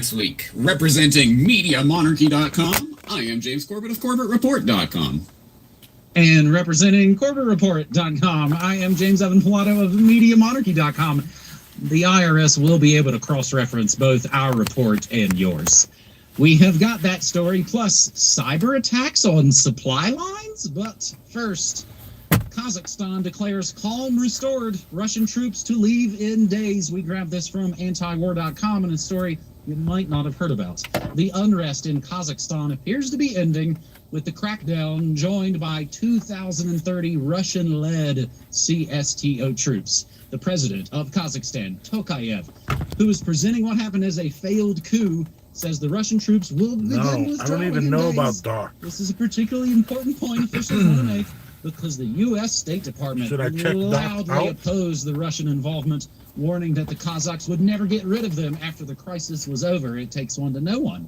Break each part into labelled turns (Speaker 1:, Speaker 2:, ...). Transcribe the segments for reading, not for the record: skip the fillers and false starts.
Speaker 1: Next week, representing MediaMonarchy.com, I am James Corbett of CorbettReport.com.
Speaker 2: And representing CorbettReport.com, I am James Evan Pilato of MediaMonarchy.com. The IRS will be able to cross-reference both our report and yours. We have got that story, plus cyber attacks on supply lines. But first, Kazakhstan declares calm restored, Russian troops to leave in days. We grabbed this from antiwar.com in a story you might not have heard about. The unrest in Kazakhstan appears to be ending, with the crackdown joined by 2,030 Russian-led CSTO troops. The president of Kazakhstan, Tokayev, who is presenting what happened as a failed coup, says the Russian troops will begin withdrawing.
Speaker 3: I don't even know about dark.
Speaker 2: This is a particularly important point officials want to make, because the U.S. State Department loudly opposed the Russian involvement, warning that the Kazakhs would never get rid of them after the crisis was over. It takes one to know one.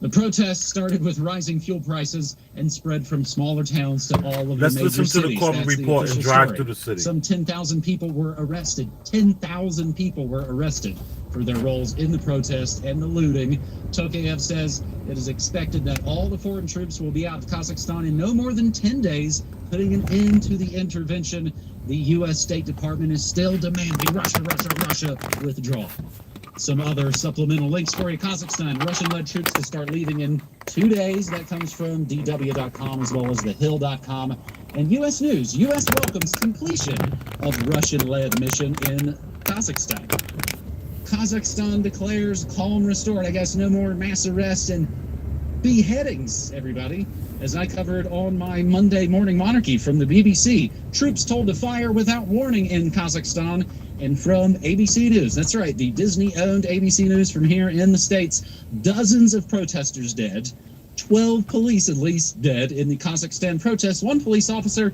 Speaker 2: The protests started with rising fuel prices and spread from smaller towns to all of the major cities.
Speaker 3: Let's listen to the Corbett report and drive through the city.
Speaker 2: Some 10,000 people were arrested. 10,000 people were arrested for their roles in the protest and the looting. Tokayev says it is expected that all the foreign troops will be out of Kazakhstan in no more than 10 days, putting an end to the intervention. The U.S. State Department is still demanding Russia withdraw. Some other supplemental links for you. Kazakhstan, Russian-led troops to start leaving in 2 days. That comes from DW.com as well as thehill.com. And U.S. News, U.S. welcomes completion of Russian-led mission in Kazakhstan. Kazakhstan declares calm restored. I guess no more mass arrests and beheadings, everybody. As I covered on my Monday Morning Monarchy from the BBC, troops told to fire without warning in Kazakhstan. And from ABC News, that's right, the Disney-owned ABC News from here in the States, dozens of protesters dead, 12 police at least dead in the Kazakhstan protests. One police officer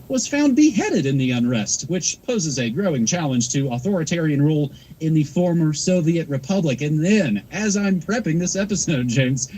Speaker 2: was found beheaded in the unrest, which poses a growing challenge to authoritarian rule in the former Soviet Republic. And then, as I'm prepping this episode, James,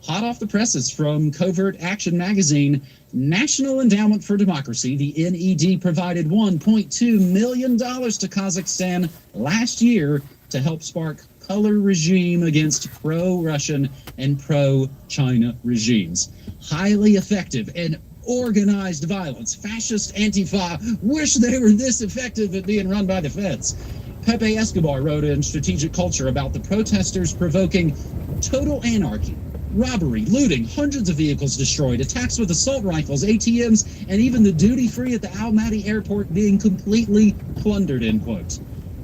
Speaker 2: hot off the presses from Covert Action Magazine, National Endowment for Democracy, the NED, provided $1.2 million to Kazakhstan last year to help spark color regime against pro-Russian and pro-China regimes. Highly effective and organized violence. Fascist Antifa wish they were this effective at being run by the feds. Pepe Escobar wrote in Strategic Culture about the protesters provoking total anarchy, robbery, looting, hundreds of vehicles destroyed, attacks with assault rifles, ATMs, and even the duty-free at the Almaty airport being completely plundered, end quote.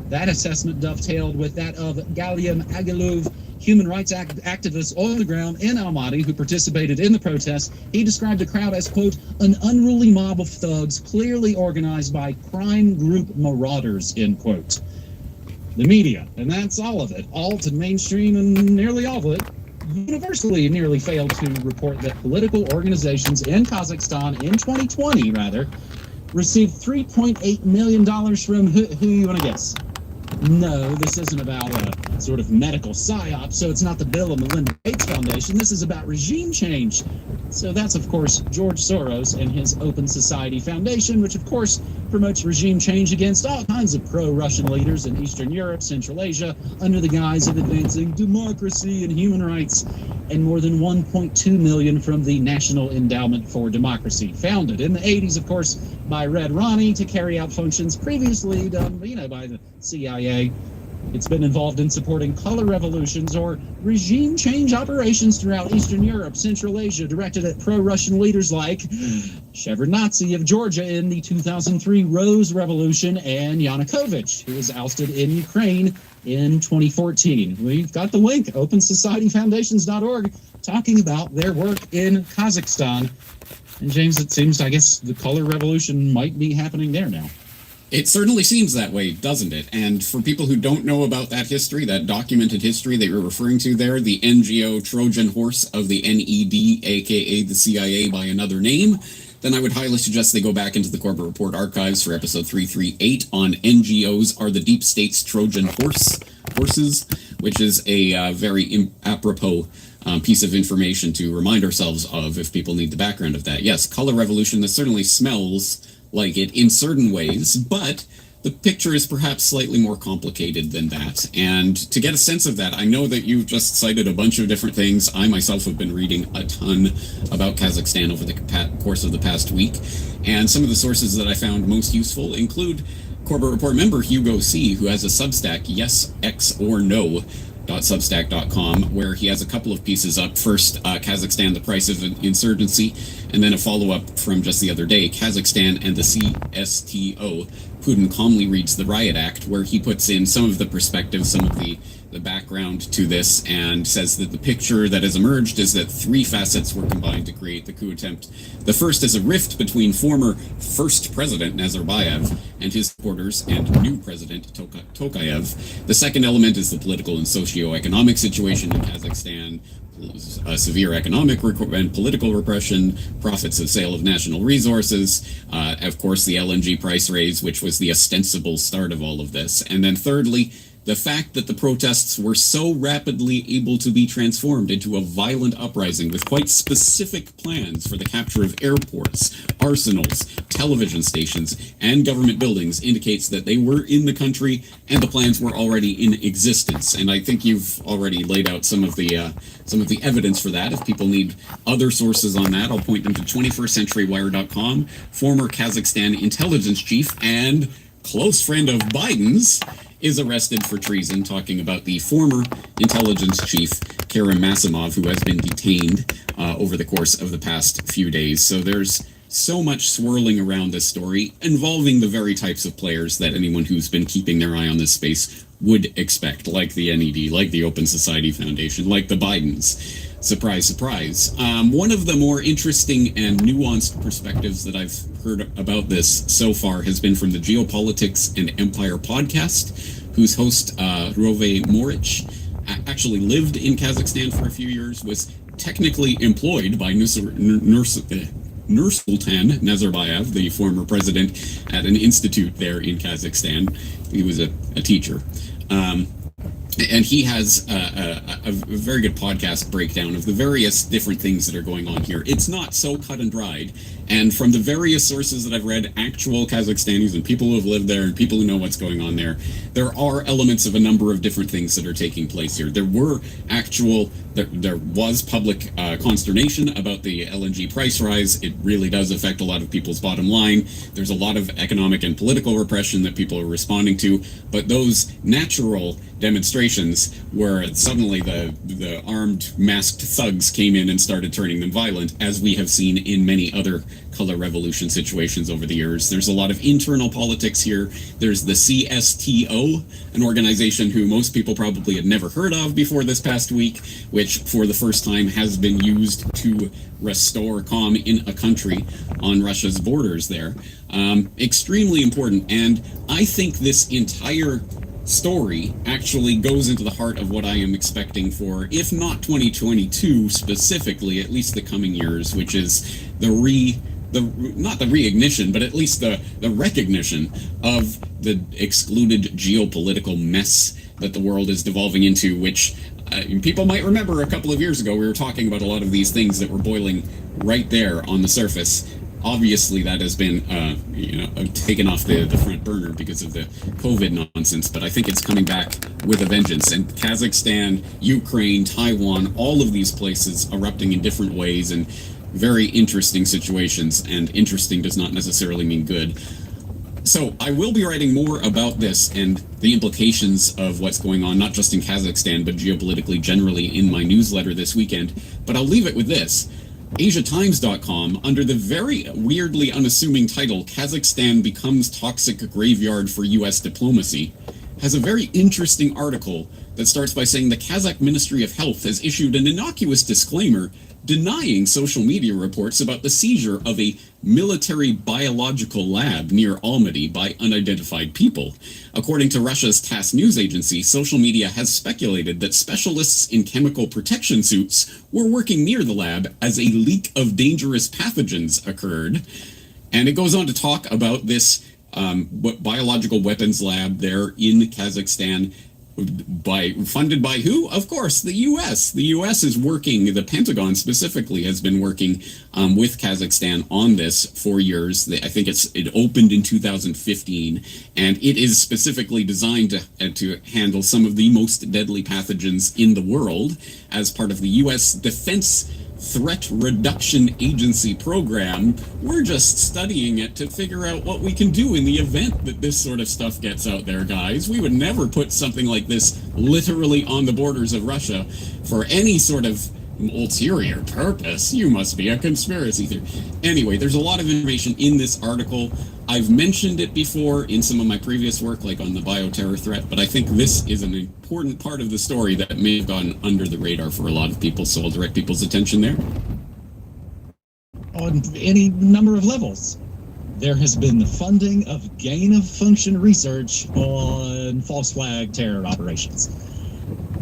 Speaker 2: That assessment dovetailed with that of Galiam Agilov, human rights activist on the ground in Almaty who participated in the protest. He described the crowd as, quote, an unruly mob of thugs clearly organized by crime group marauders, end quote. The media, and that's all of it, alt and mainstream and nearly all of it, universally nearly failed to report that political organizations in Kazakhstan in 2020, received $3.8 million from who you want to guess? No, this isn't about a sort of medical psyop, so it's not the Bill and Melinda Gates Foundation. This is about regime change. So that's, of course, George Soros and his Open Society Foundation, which, of course, promotes regime change against all kinds of pro-Russian leaders in Eastern Europe, Central Asia, under the guise of advancing democracy and human rights, and more than $1.2 million from the National Endowment for Democracy, founded in the 80s, of course, by Red Ronnie to carry out functions previously done, by the CIA. It's been involved in supporting color revolutions or regime change operations throughout Eastern Europe, Central Asia, directed at pro-Russian leaders like Shevardnadze of Georgia in the 2003 Rose Revolution and Yanukovych, who was ousted in Ukraine in 2014. We've got the link, OpenSocietyFoundations.org, talking about their work in Kazakhstan. And James, it seems, I guess, the color revolution might be happening there now.
Speaker 1: It certainly seems that way, doesn't it? And for people who don't know about that history, that documented history that you're referring to there, the NGO Trojan horse of the NED, aka the CIA by another name, then I would highly suggest they go back into the Corbett Report archives for episode 338 on NGOs are the deep state's Trojan horses, which is a very apropos piece of information to remind ourselves of if people need the background of that. Yes, color revolution, this certainly smells like it in certain ways, but the picture is perhaps slightly more complicated than that. And to get a sense of that, I know that you've just cited a bunch of different things. I myself have been reading a ton about Kazakhstan over the course of the past week. And some of the sources that I found most useful include Corbett Report member Hugo C., who has a Substack, Yes, X, or No, .substack.com, where he has a couple of pieces up. First, Kazakhstan, the price of insurgency, and then a follow-up from just the other day, Kazakhstan and the CSTO. Putin calmly reads the Riot Act, where he puts in some of the perspective, some of the background to this, and says that the picture that has emerged is that three facets were combined to create the coup attempt. The first is a rift between former first president Nazarbayev and his supporters and new president Tokayev. The second element is the political and socio-economic situation in Kazakhstan, severe economic and political repression, profits of sale of national resources, of course the LNG price raise, which was the ostensible start of all of this. And then thirdly, the fact that the protests were so rapidly able to be transformed into a violent uprising with quite specific plans for the capture of airports, arsenals, television stations, and government buildings indicates that they were in the country and the plans were already in existence. And I think you've already laid out some of the evidence for that. If people need other sources on that, I'll point them to 21stcenturywire.com. Former Kazakhstan intelligence chief and close friend of Biden's is arrested for treason, talking about the former intelligence chief, Karim Masimov, who has been detained over the course of the past few days. So there's so much swirling around this story involving the very types of players that anyone who's been keeping their eye on this space would expect, like the NED, like the Open Society Foundation, like the Bidens. Surprise, surprise. One of the more interesting and nuanced perspectives that I've heard about this so far has been from the Geopolitics and Empire podcast, whose host, Rove Moric, actually lived in Kazakhstan for a few years, was technically employed by Nursultan Nazarbayev, the former president, at an institute there in Kazakhstan. He was a teacher. And he has a very good podcast breakdown of the various different things that are going on here. It's not so cut and dried. And from the various sources that I've read, actual Kazakhstanis and people who have lived there and people who know what's going on there, there are elements of a number of different things that are taking place here. There was public consternation about the LNG price rise. It really does affect a lot of people's bottom line. There's a lot of economic and political repression that people are responding to. But those natural demonstrations where suddenly the armed masked thugs came in and started turning them violent, as we have seen in many other color revolution situations over the years. There's a lot of internal politics here. There's the CSTO, an organization who most people probably had never heard of before this past week, which for the first time has been used to restore calm in a country on Russia's borders there. Extremely important, and I think this entire story actually goes into the heart of what I am expecting for, if not 2022 specifically, at least the coming years, which is not the reignition, but at least the recognition of the excluded geopolitical mess that the world is devolving into, which people might remember a couple of years ago we were talking about a lot of these things that were boiling right there on the surface. Obviously, that has been taken off the front burner because of the COVID nonsense, but I think it's coming back with a vengeance. And Kazakhstan, Ukraine, Taiwan, all of these places erupting in different ways and very interesting situations, and interesting does not necessarily mean good. So I will be writing more about this and the implications of what's going on, not just in Kazakhstan, but geopolitically generally in my newsletter this weekend. But I'll leave it with this. AsiaTimes.com, under the very weirdly unassuming title, Kazakhstan Becomes Toxic Graveyard for U.S. Diplomacy, has a very interesting article that starts by saying the Kazakh Ministry of Health has issued an innocuous disclaimer denying social media reports about the seizure of a military biological lab near Almaty by unidentified people. According to Russia's TASS news agency, social media has speculated that specialists in chemical protection suits were working near the lab as a leak of dangerous pathogens occurred. And it goes on to talk about this biological weapons lab there in Kazakhstan. Funded by who? Of course, the U.S. The U.S. is working. The Pentagon specifically has been working with Kazakhstan on this for years. I think it opened in 2015, and it is specifically designed to handle some of the most deadly pathogens in the world as part of the U.S. Defense Threat Reduction Agency program. We're just studying it to figure out what we can do in the event that this sort of stuff gets out there, guys. We would never put something like this literally on the borders of Russia for any sort of ulterior purpose. You must be a conspiracy theory. Anyway, there's a lot of information in this article. I've mentioned it before in some of my previous work, like on the bioterror threat, but I think this is an important part of the story that may have gone under the radar for a lot of people, so I'll direct people's attention there.
Speaker 2: On any number of levels, there has been the funding of gain-of-function research on false flag terror operations.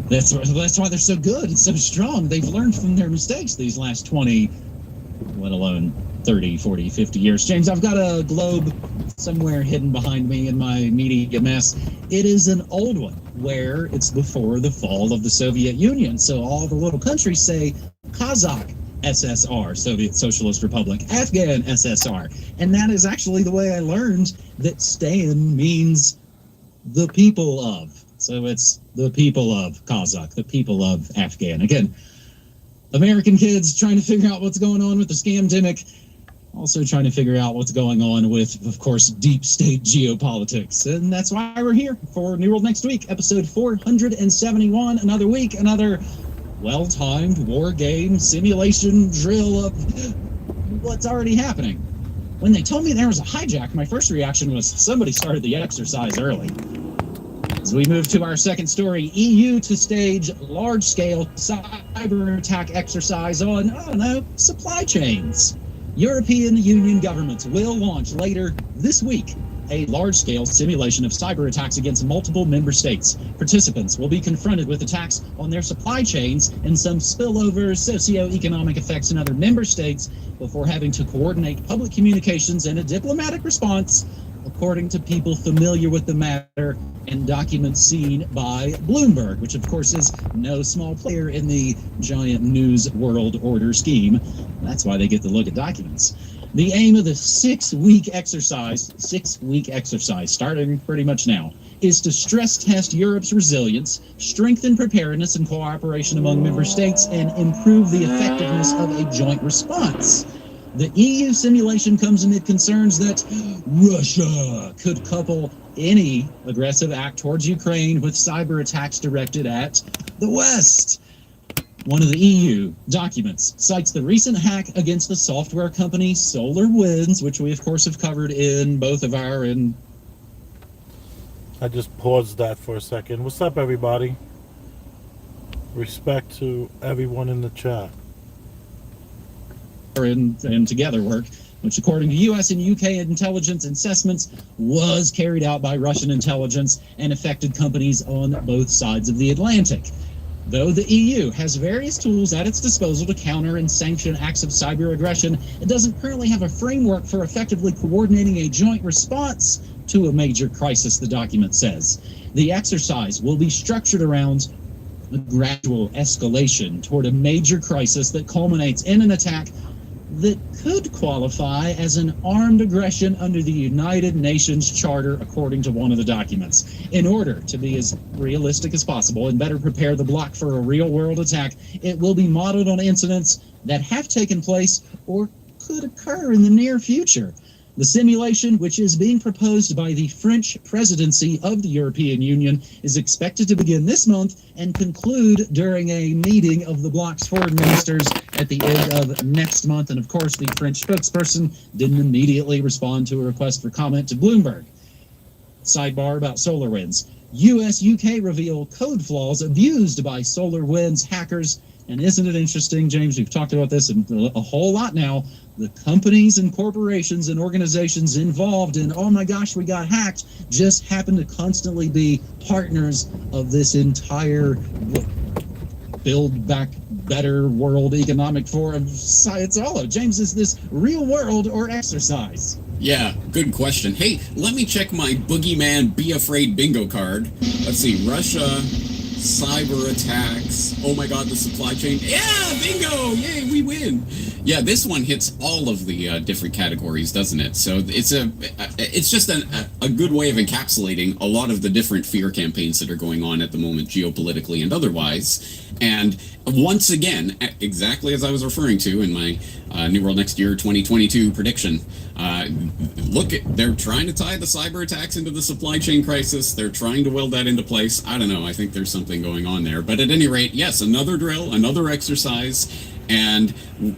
Speaker 2: That's why they're so good and so strong. They've learned from their mistakes these last 20, let alone 30, 40, 50 years. James, I've got a globe somewhere hidden behind me in my media mess. It is an old one where it's before the fall of the Soviet Union. So all the little countries say Kazakh SSR, Soviet Socialist Republic, Afghan SSR. And that is actually the way I learned that Stan means the people of. So it's the people of Kazakh, the people of Afghan. Again, American kids trying to figure out what's going on with the scamdemic, also trying to figure out what's going on with, of course, deep state geopolitics. And that's why we're here for New World Next Week, episode 471. Another week, another well-timed war game simulation drill of what's already happening. When they told me there was a hijack, my first reaction was somebody started the exercise early. As we move to our second story, EU to stage large-scale cyber attack exercise on, supply chains. European Union governments will launch later this week a large-scale simulation of cyber attacks against multiple member states. Participants will be confronted with attacks on their supply chains and some spillover socioeconomic effects in other member states before having to coordinate public communications and a diplomatic response, according to people familiar with the matter and documents seen by Bloomberg, which of course is no small player in the giant news world order scheme. That's why they get to look at documents. The aim of the six-week exercise, starting pretty much now, is to stress test Europe's resilience, strengthen preparedness and cooperation among member states, and improve the effectiveness of a joint response. The EU simulation comes amid concerns that Russia could couple any aggressive act towards Ukraine with cyber attacks directed at the West. One of the EU documents cites the recent hack against the software company SolarWinds, which we, of course, have covered in both of our...
Speaker 3: I just paused that for a second. What's up, everybody? Respect to everyone in the chat.
Speaker 2: And together work, which according to U.S. and U.K. intelligence assessments was carried out by Russian intelligence and affected companies on both sides of the Atlantic. Though the EU has various tools at its disposal to counter and sanction acts of cyber aggression, it doesn't currently have a framework for effectively coordinating a joint response to a major crisis, the document says. The exercise will be structured around a gradual escalation toward a major crisis that culminates in an attack that could qualify as an armed aggression under the United Nations Charter, according to one of the documents. In order to be as realistic as possible and better prepare the bloc for a real-world attack, it will be modeled on incidents that have taken place or could occur in the near future. The simulation, which is being proposed by the French presidency of the European Union, is expected to begin this month and conclude during a meeting of the bloc's foreign ministers at the end of next month. And of course, the French spokesperson didn't immediately respond to a request for comment to Bloomberg. Sidebar about SolarWinds. US-UK reveal code flaws abused by SolarWinds hackers. And isn't it interesting, James? We've talked about this a whole lot now. The companies and corporations and organizations involved in, oh my gosh, we got hacked, just happen to constantly be partners of this entire Build Back Better World Economic Forum. It's all of James, is this real world or exercise?
Speaker 1: Yeah, good question. Hey, let me check my Boogeyman Be Afraid bingo card. Let's see, Russia, cyber attacks. Oh my god, the supply chain. Yeah, bingo! Yay, we win! Yeah, this one hits all of the different categories, doesn't it? So it's just a good way of encapsulating a lot of the different fear campaigns that are going on at the moment, geopolitically and otherwise. And once again, exactly as I was referring to in my New World Next Year 2022 prediction, they're trying to tie the cyber attacks into the supply chain crisis. They're trying to weld that into place. I don't know. I think there's something going on there. But at any rate, yes, another drill, another exercise. And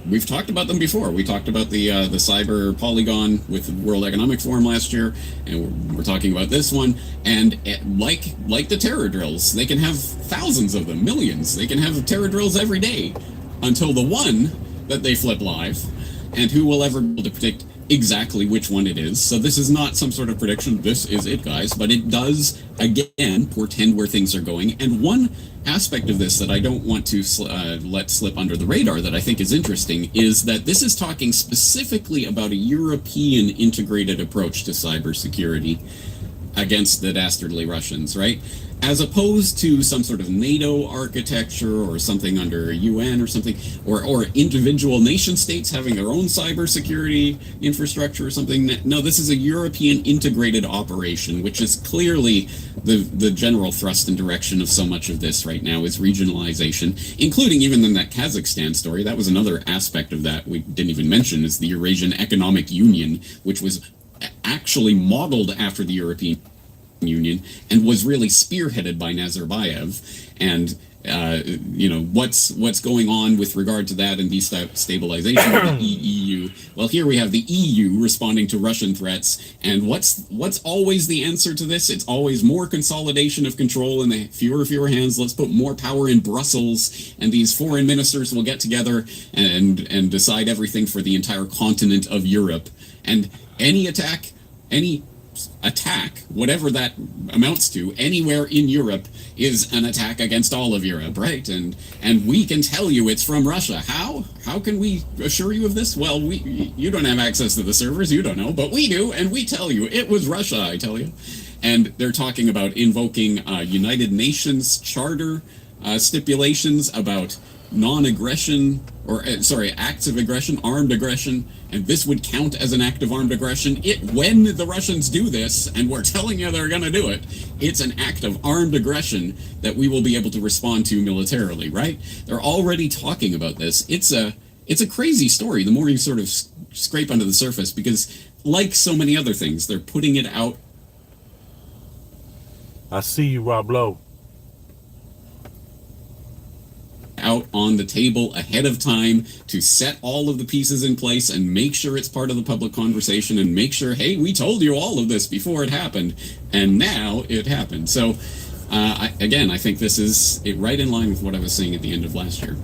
Speaker 1: we've talked about them before. We talked about the cyber polygon with the World Economic Forum last year, and we're talking about this one. And like the terror drills, they can have thousands of them, millions. They can have terror drills every day until the one that they flip live. And who will ever be able to predict exactly which one it is? So this is not some sort of prediction. This is it, guys. But it does, again, portend where things are going. And one aspect of this that I don't want to let slip under the radar that I think is interesting is that this is talking specifically about a European integrated approach to cybersecurity against the dastardly Russians, right? As opposed to some sort of NATO architecture or something under UN or something, or individual nation states having their own cybersecurity infrastructure or something. No, this is a European integrated operation, which is clearly the general thrust and direction of so much of this right now is regionalization, including even in that Kazakhstan story. That was another aspect of that we didn't even mention, is the Eurasian Economic Union, which was actually modeled after the European Union and was really spearheaded by Nazarbayev. And what's going on with regard to that and destabilization of the EU? Well, here we have the EU responding to Russian threats, and what's always the answer to this? It's always more consolidation of control in the fewer hands. Let's put more power in Brussels, and these foreign ministers will get together and decide everything for the entire continent of Europe. And any attack, whatever that amounts to, anywhere in Europe is an attack against all of Europe, right? And we can tell you it's from Russia. How can we assure you of this? Well, you don't have access to the servers, you don't know, but we do, and we tell you it was Russia, I tell you. And they're talking about invoking United Nations Charter stipulations about non-aggression, acts of aggression, armed aggression, and this would count as an act of armed aggression. When the Russians do this, and we're telling you they're going to do it, it's an act of armed aggression that we will be able to respond to militarily, right? They're already talking about this. It's a crazy story, the more you sort of scrape under the surface, because like so many other things, they're putting it out.
Speaker 3: I see you, Rob Lowe.
Speaker 1: Out on the table ahead of time to set all of the pieces in place and make sure it's part of the public conversation and make sure, hey, we told you all of this before it happened, and now it happened. So I think this is right in line with what I was saying at the end of last year.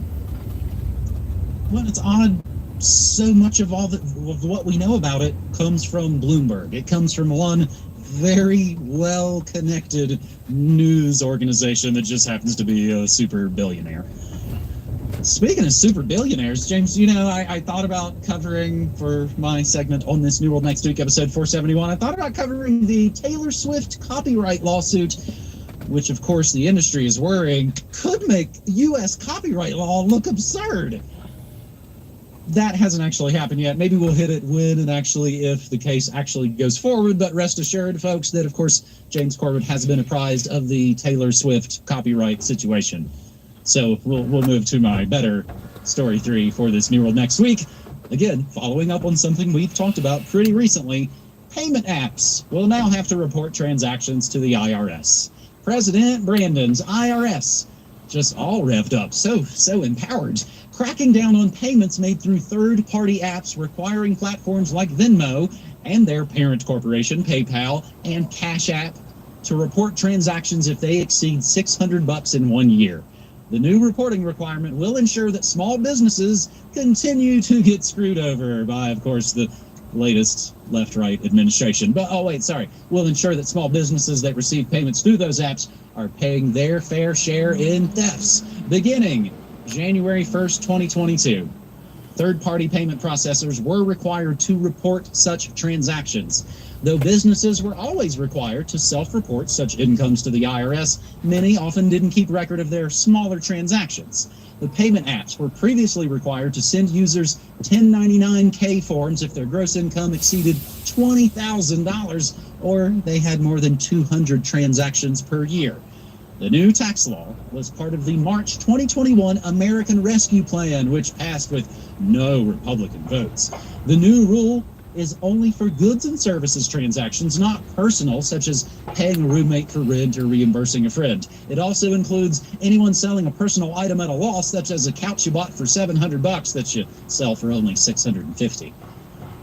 Speaker 2: Well, it's odd. So much of of what we know about it comes from Bloomberg. It comes from one very well-connected news organization that just happens to be a super billionaire. Speaking of super billionaires, James, I thought about covering for my segment on this New World Next Week, episode 471, I thought about covering the Taylor Swift copyright lawsuit, which, of course, the industry is worrying could make U.S. copyright law look absurd. That hasn't actually happened yet. Maybe we'll hit it when and if the case actually goes forward. But rest assured, folks, that, of course, James Corbett has been apprised of the Taylor Swift copyright situation. So we'll move to my better story 3 for this New World Next Week. Again, following up on something we've talked about pretty recently, payment apps will now have to report transactions to the IRS. President Brandon's IRS just all revved up, so empowered, cracking down on payments made through third-party apps, requiring platforms like Venmo and their parent corporation, PayPal, and Cash App to report transactions if they exceed $600 in 1 year. The new reporting requirement will ensure that small businesses continue to get screwed over by, of course, the latest left-right administration. But, will ensure that small businesses that receive payments through those apps are paying their fair share in thefts, beginning January 1st, 2022. Third-party payment processors were required to report such transactions. Though businesses were always required to self-report such incomes to the IRS, many often didn't keep record of their smaller transactions. The payment apps were previously required to send users 1099-K forms if their gross income exceeded $20,000 or they had more than 200 transactions per year. The new tax law was part of the March 2021 American Rescue Plan, which passed with no Republican votes. The new rule is only for goods and services transactions, not personal, such as paying a roommate for rent or reimbursing a friend. It also includes anyone selling a personal item at a loss, such as a couch you bought for $700 that you sell for only $650.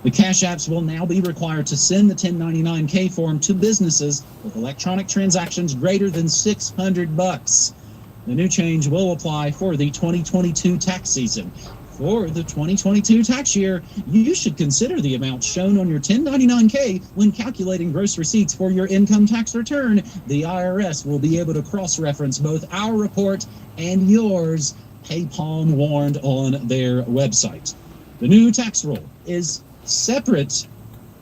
Speaker 2: The Cash Apps will now be required to send the 1099-K form to businesses with electronic transactions greater than $600. The new change will apply for the 2022 tax season. For the 2022 tax year, you should consider the amount shown on your 1099-K when calculating gross receipts for your income tax return. The IRS will be able to cross-reference both our report and yours, PayPalm warned on their website. The new tax rule is separate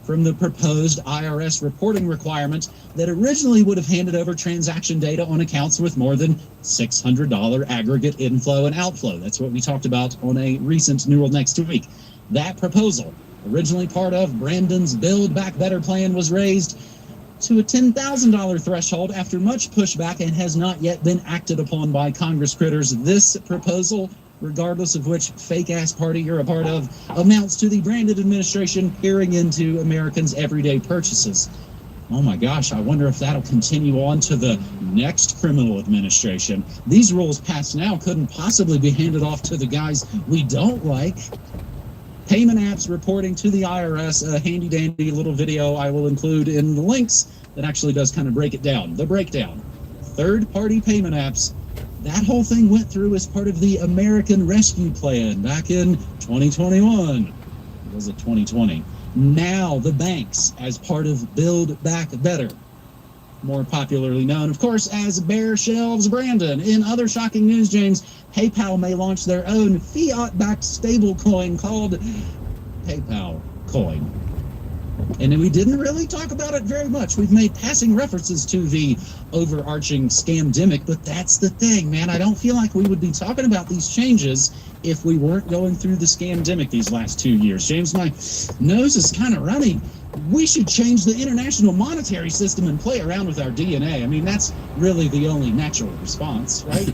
Speaker 2: from the proposed IRS reporting requirement that originally would have handed over transaction data on accounts with more than $600 aggregate inflow and outflow. That's what we talked about on a recent New World Next week. That proposal, originally part of Brandon's Build Back Better plan, was raised to a $10,000 threshold after much pushback and has not yet been acted upon by Congress critters. This proposal, regardless of which fake-ass party you're a part of, amounts to the Brandon administration peering into Americans' everyday purchases. Oh my gosh, I wonder if that'll continue on to the next criminal administration. These rules passed now couldn't possibly be handed off to the guys we don't like. Payment apps reporting to the IRS, a handy-dandy little video I will include in the links that actually does kind of break it down. The breakdown. Third-party payment apps. That whole thing went through as part of the American Rescue Plan back in 2021. Or was it 2020? Now the banks as part of Build Back Better. More popularly known, of course, as Bear Shelves Brandon. In other shocking news, James, PayPal may launch their own fiat-backed stablecoin called PayPal Coin. And we didn't really talk about it very much. We've made passing references to the overarching scamdemic, but that's the thing, man. I don't feel like we would be talking about these changes if we weren't going through the scamdemic these last 2 years. James, my nose is kind of running. We should change the international monetary system and play around with our DNA. I mean, that's really the only natural response, right?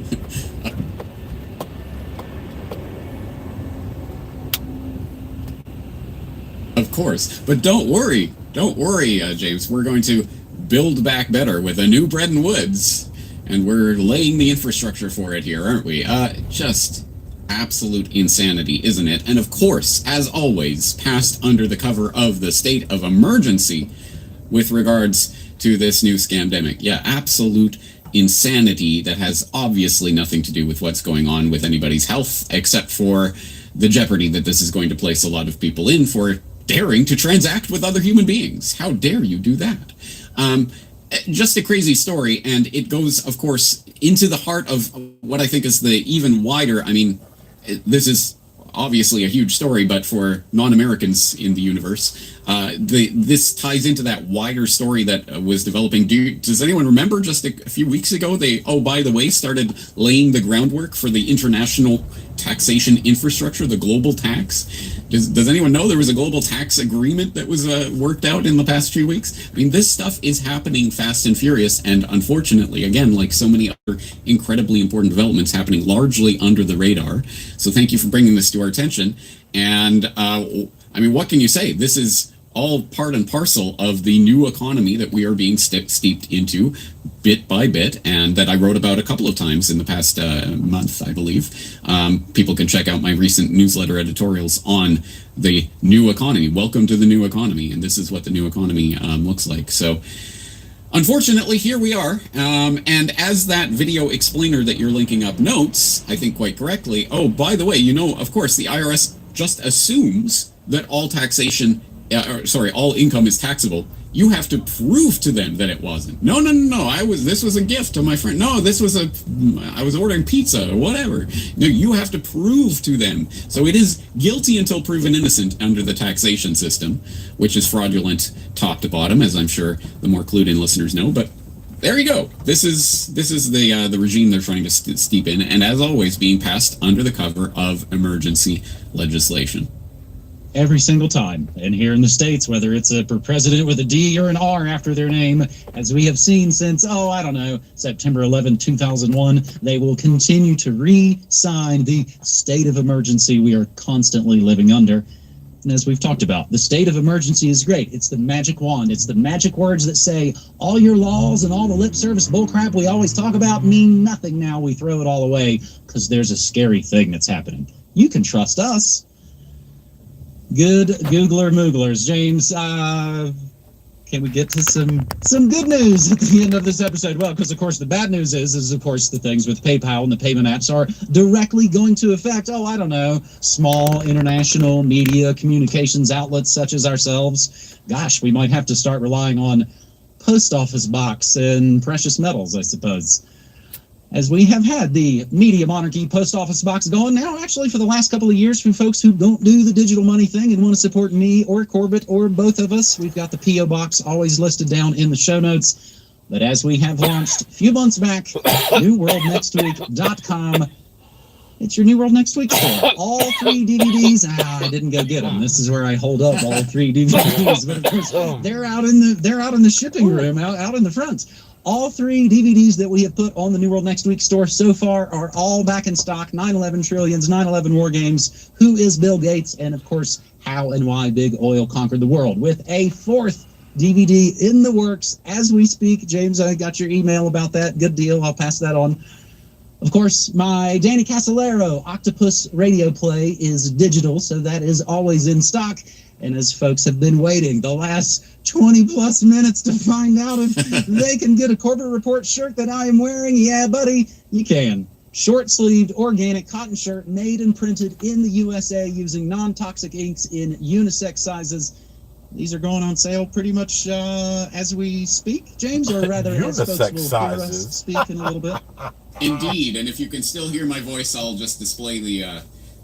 Speaker 1: Of course, but don't worry, James. We're going to build back better with a new Bretton Woods, and we're laying the infrastructure for it here, aren't we? Just absolute insanity, isn't it? And of course, as always, passed under the cover of the state of emergency with regards to this new scamdemic. Yeah, absolute insanity that has obviously nothing to do with what's going on with anybody's health, except for the jeopardy that this is going to place a lot of people in for daring to transact with other human beings. How dare you do that? Just a crazy story, and it goes, of course, into the heart of what I think is the even wider, I mean, this is obviously a huge story, but for non-Americans in the universe, this ties into that wider story that was developing. Does anyone remember just a few weeks ago, they, oh, by the way, started laying the groundwork for the international taxation infrastructure, the global tax? Does anyone know there was a global tax agreement that was worked out in the past few weeks? I mean, this stuff is happening fast and furious, and unfortunately, again, like so many other incredibly important developments, happening largely under the radar. So thank you for bringing this to our attention. And I mean, what can you say? This is all part and parcel of the new economy that we are being steeped into bit by bit, and that I wrote about a couple of times in the past month, I believe. People can check out my recent newsletter editorials on the new economy. Welcome to the new economy, and this is what the new economy looks like. So unfortunately, here we are. And as that video explainer that you're linking up notes, I think quite correctly, oh, by the way, you know, of course, the IRS just assumes that all taxation, all income is taxable You have to prove to them that it wasn't. No. This was a gift to my friend. No, I was ordering pizza or whatever. No, you have to prove to them. So it is guilty until proven innocent under the taxation system, which is fraudulent top to bottom, as I'm sure the more clued in listeners know. But there you go. This is the regime they're trying to steep in, and as always, being passed under the cover of emergency legislation.
Speaker 2: Every single time. And here in the States, whether it's a president with a D or an R after their name, as we have seen since, September 11, 2001, they will continue to re-sign the state of emergency we are constantly living under. And as we've talked about, the state of emergency is great. It's the magic wand. It's the magic words that say all your laws and all the lip service bullcrap we always talk about mean nothing now. We throw it all away because there's a scary thing that's happening. You can trust us. Good Googler Mooglers. James, can we get to some good news at the end of this episode? Well, because, of course, the bad news is, of course, the things with PayPal and the payment apps are directly going to affect, small international media communications outlets such as ourselves. Gosh, we might have to start relying on post office box and precious metals, I suppose. As we have had the media monarchy post office box going now, actually, for the last couple of years, for folks who don't do the digital money thing and want to support me or Corbett or both of us, we've got the P.O. box always listed down in the show notes. But as we have launched a few months back, newworldnextweek.com, it's your New World Next Week store. All 3 DVDs. I didn't go get them. This is where I hold up all 3 DVDs. But of course, they're out in the shipping room, out in the front. All 3 DVDs that we have put on the New World Next Week store so far are all back in stock. 9/11 Trillions, 9/11 War Games, Who is Bill Gates, and of course, How and Why Big Oil Conquered the World, with a 4th DVD in the works as we speak. James, I got your email about that. Good deal. I'll pass that on. Of course, my Danny Casolaro Octopus radio play is digital, so that is always in stock. And as folks have been waiting the last 20 plus minutes to find out if they can get a Corbett Report shirt that I am wearing, yeah, buddy, you can. Short-sleeved, organic cotton shirt made and printed in the USA using non-toxic inks in unisex sizes. These are going on sale pretty much as we speak, James, or rather as folks will hear us speak in a little bit.
Speaker 1: Indeed, and if you can still hear my voice, I'll just display the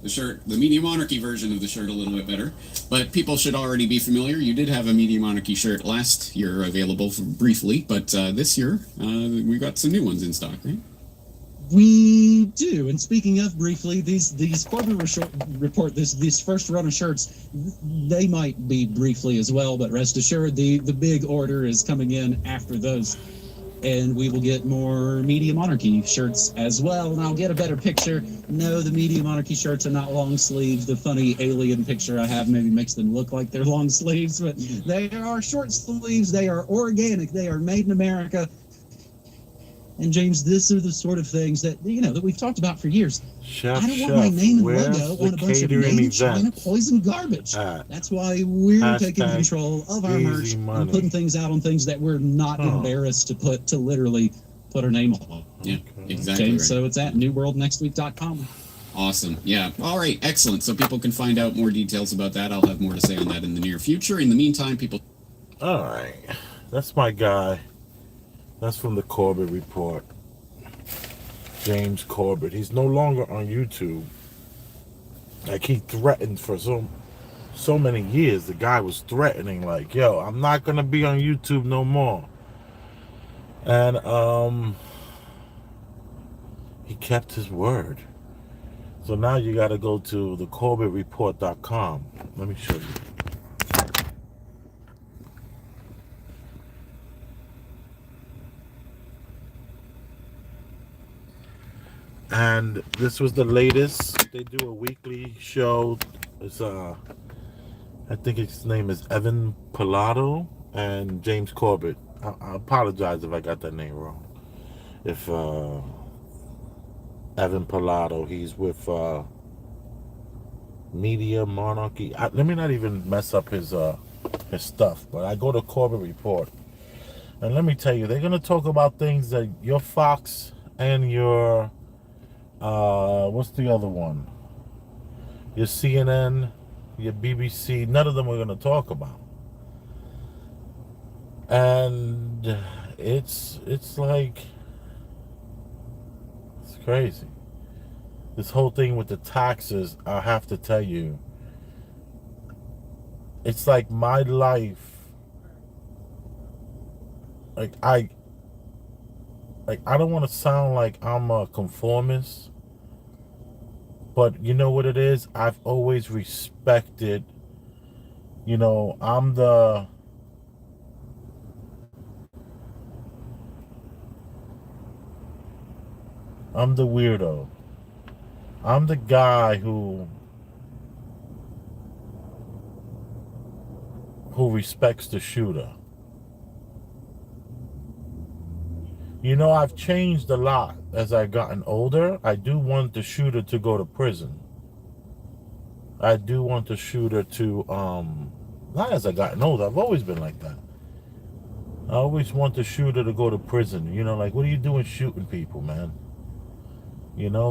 Speaker 1: shirt, the Media Monarchy version of the shirt a little bit better. But people should already be familiar. You did have a Media Monarchy shirt last year available briefly, but this year we got some new ones in stock, right?
Speaker 2: We do. And speaking of briefly, these Corbett Report, this first run of shirts, they might be briefly as well, but rest assured, the big order is coming in after those. And we will get more Media Monarchy shirts as well. And I'll get a better picture. No, the Media Monarchy shirts are not long sleeves. The funny alien picture I have maybe makes them look like they're long sleeves, but they are short sleeves. They are organic. They are made in America. And James, these are the sort of things that that we've talked about for years.
Speaker 3: Chef,
Speaker 2: I don't want my name and
Speaker 3: where's
Speaker 2: logo
Speaker 3: the
Speaker 2: on a bunch of
Speaker 3: catering
Speaker 2: made in China
Speaker 3: events?
Speaker 2: poison garbage. That's why we're taking control of our merch and putting things out on things that we're not embarrassed to literally put our name on.
Speaker 1: Yeah, exactly.
Speaker 2: James,
Speaker 1: right.
Speaker 2: so it's at newworldnextweek.com.
Speaker 1: Awesome. Yeah. All right. Excellent. So people can find out more details about that. I'll have more to say on that in the near future. In the meantime, people.
Speaker 3: All right. That's my guy. That's from the Corbett Report. James Corbett. He's no longer on YouTube. Like, he threatened for so many years. The guy was threatening, like, yo, I'm not gonna be on YouTube no more. And he kept his word. So now you gotta go to thecorbettreport.com. Let me show you. And this was the latest. They do a weekly show. It's I think his name is Evan Pilato and James Corbett. I apologize if I got that name wrong. If Evan Pilato, he's with Media Monarchy. Let me not even mess up his stuff. But I go to Corbett Report, and let me tell you, they're gonna talk about things that your Fox and your what's the other one? Your CNN, your BBC, none of them are going to talk about. And it's like, it's crazy. This whole thing with the taxes, I have to tell you, it's like my life. Like I don't want to sound like I'm a conformist, but you know what it is? I've always respected, I'm the weirdo. I'm the guy who respects the shooter. I've changed a lot as I've gotten older. I do want the shooter to go to prison. I do want the shooter to, not as I've gotten older, I've always been like that. I always want the shooter to go to prison. Like, what are you doing shooting people, man?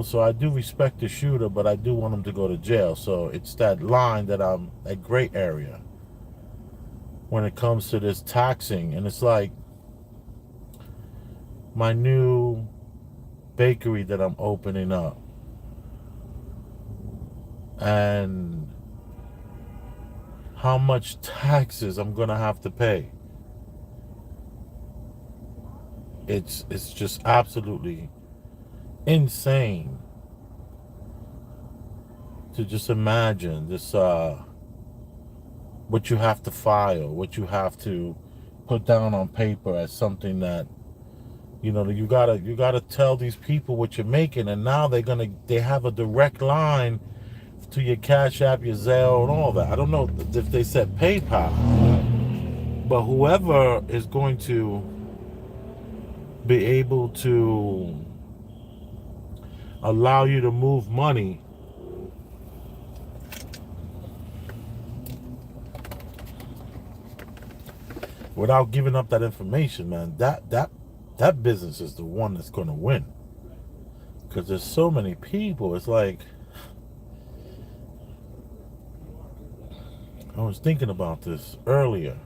Speaker 3: So I do respect the shooter, but I do want him to go to jail. So it's that line that gray area when it comes to this taxing. And it's like my new bakery that I'm opening up. And how much taxes I'm going to have to pay. It's just absolutely insane to just imagine this, what you have to file, what you have to put down on paper as something that, you gotta tell these people what you're making, and now they have a direct line to your Cash App, your Zelle, and all that. I don't know if they said PayPal, but whoever is going to be able to allow you to move money without giving up that information, man, that business is the one that's going to win. Because there's so many people. It's like, I was thinking about this earlier,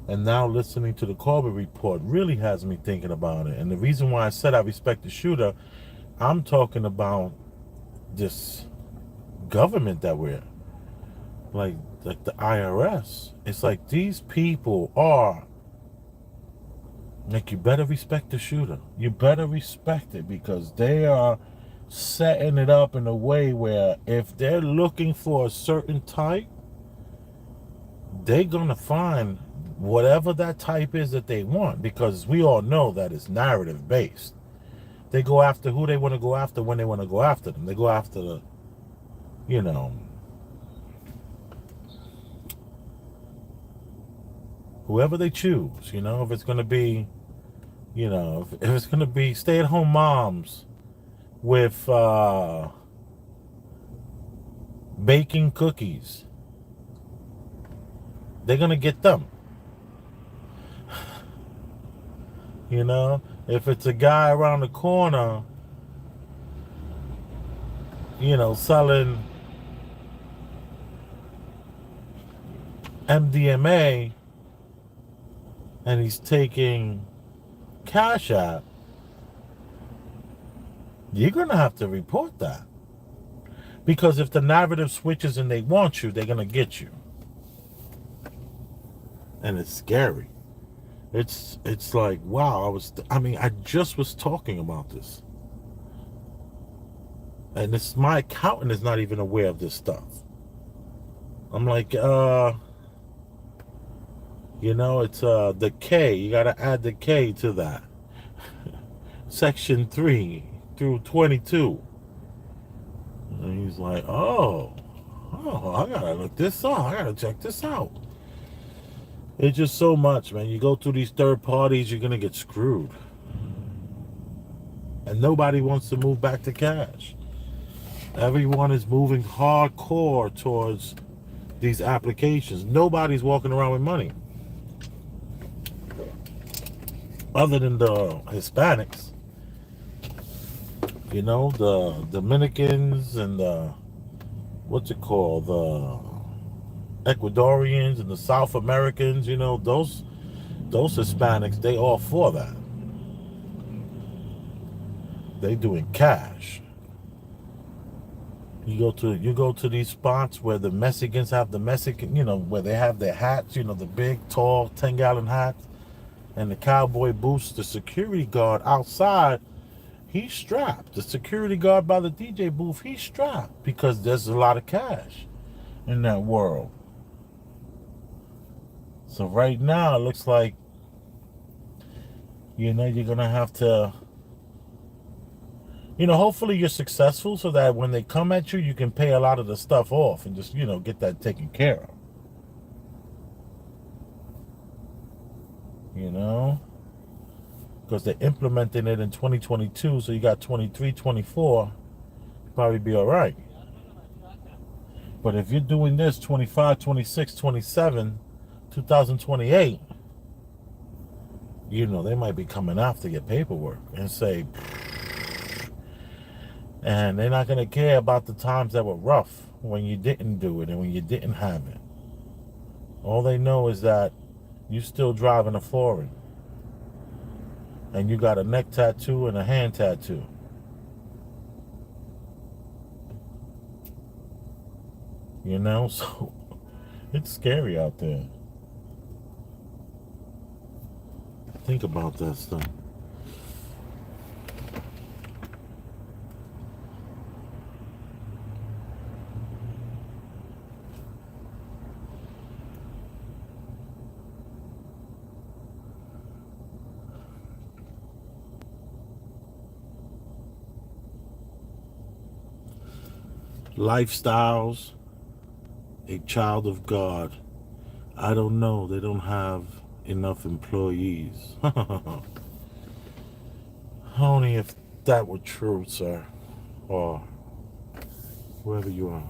Speaker 3: and now listening to the Corbett report really has me thinking about it. And the reason why I said I respect the shooter, I'm talking about this government that we're like the IRS. It's like these people are like, you better respect the shooter. You better respect it, because they are setting it up in a way where if they're looking for a certain type, they're gonna find whatever that type is that they want, because we all know that it's narrative based. They go after who they want to go after when they want to go after them. They go after the, whoever they choose. If it's going to be, if it's going to be stay-at-home moms with baking cookies, they're going to get them. If it's a guy around the corner, selling MDMA, and he's taking Cash App, you're going to have to report that. Because if the narrative switches and they want you, they're going to get you. And it's scary. It's like, wow, I just was talking about this. And my accountant is not even aware of this stuff. I'm like, it's the K. You got to add the K to that. Section 3 through 22. And he's like, oh, I got to look this up. I got to check this out. It's just so much, man. You go through these third parties, you're going to get screwed. And nobody wants to move back to cash. Everyone is moving hardcore towards these applications. Nobody's walking around with money. Other than the Hispanics. The Dominicans and the, the Ecuadorians and the South Americans, those those Hispanics, they all for that. They doing cash. You go to these spots where the Mexicans have the Mexican, where they have their hats, the big, tall, 10-gallon hats, and the cowboy boots. The security guard outside, he's strapped. The security guard by the DJ booth, he's strapped because there's a lot of cash in that world. So right now, it looks like, you're going to have to, hopefully you're successful so that when they come at you, you can pay a lot of the stuff off and just, get that taken care of. Because they're implementing it in 2022, so you got 23, 24, probably be all right. But if you're doing this 25, 26, 27, 2028, they might be coming after your paperwork and say, and they're not going to care about the times that were rough when you didn't do it and when you didn't have it. All they know is that you still driving a foreign and you got a neck tattoo and a hand tattoo. So it's scary out there. Think about that stuff. Lifestyles, a child of God. I don't know. They don't have enough employees. Only if that were true, sir, or whoever you are.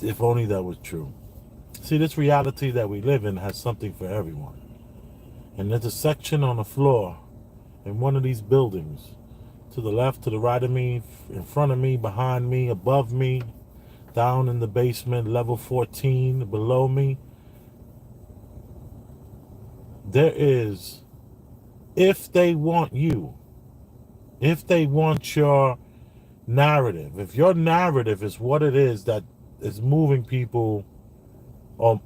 Speaker 3: If only that was true. See, this reality that we live in has something for everyone. And there's a section on the floor in one of these buildings, to the left, to the right of me, in front of me, behind me, above me, down in the basement, level 14, below me. There is, if they want you, if they want your narrative, if your narrative is what it is that is moving people, or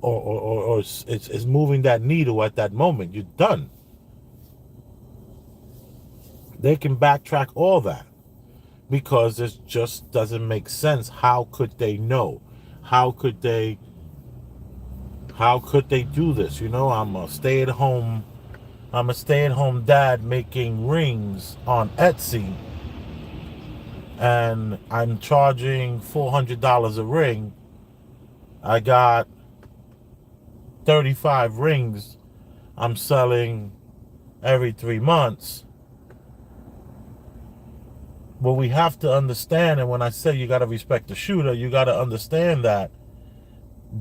Speaker 3: it's moving that needle at that moment, you're done. They can backtrack all that because it just doesn't make sense. How could they know? How could they do this? I'm a stay-at-home dad making rings on Etsy, and I'm charging $400 a ring. I got 35 rings I'm selling every 3 months. Well, we have to understand, and when I say you got to respect the shooter, you got to understand that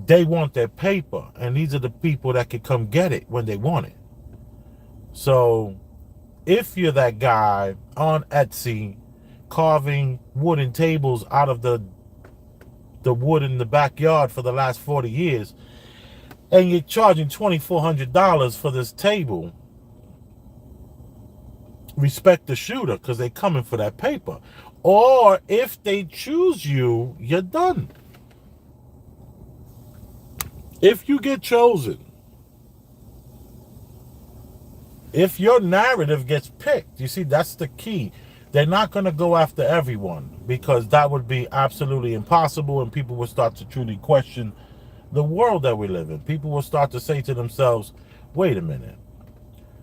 Speaker 3: they want their paper, and these are the people that can come get it when they want it. So if you're that guy on Etsy carving wooden tables out of the wood in the backyard for the last 40 years, and you're charging $2,400 for this table, respect the shooter, because they're coming for that paper. Or if they choose you, you're done. If you get chosen, if your narrative gets picked, you see, that's the key. They're not going to go after everyone, because that would be absolutely impossible, and people will start to truly question the world that we live in. People will start to say to themselves, wait a minute,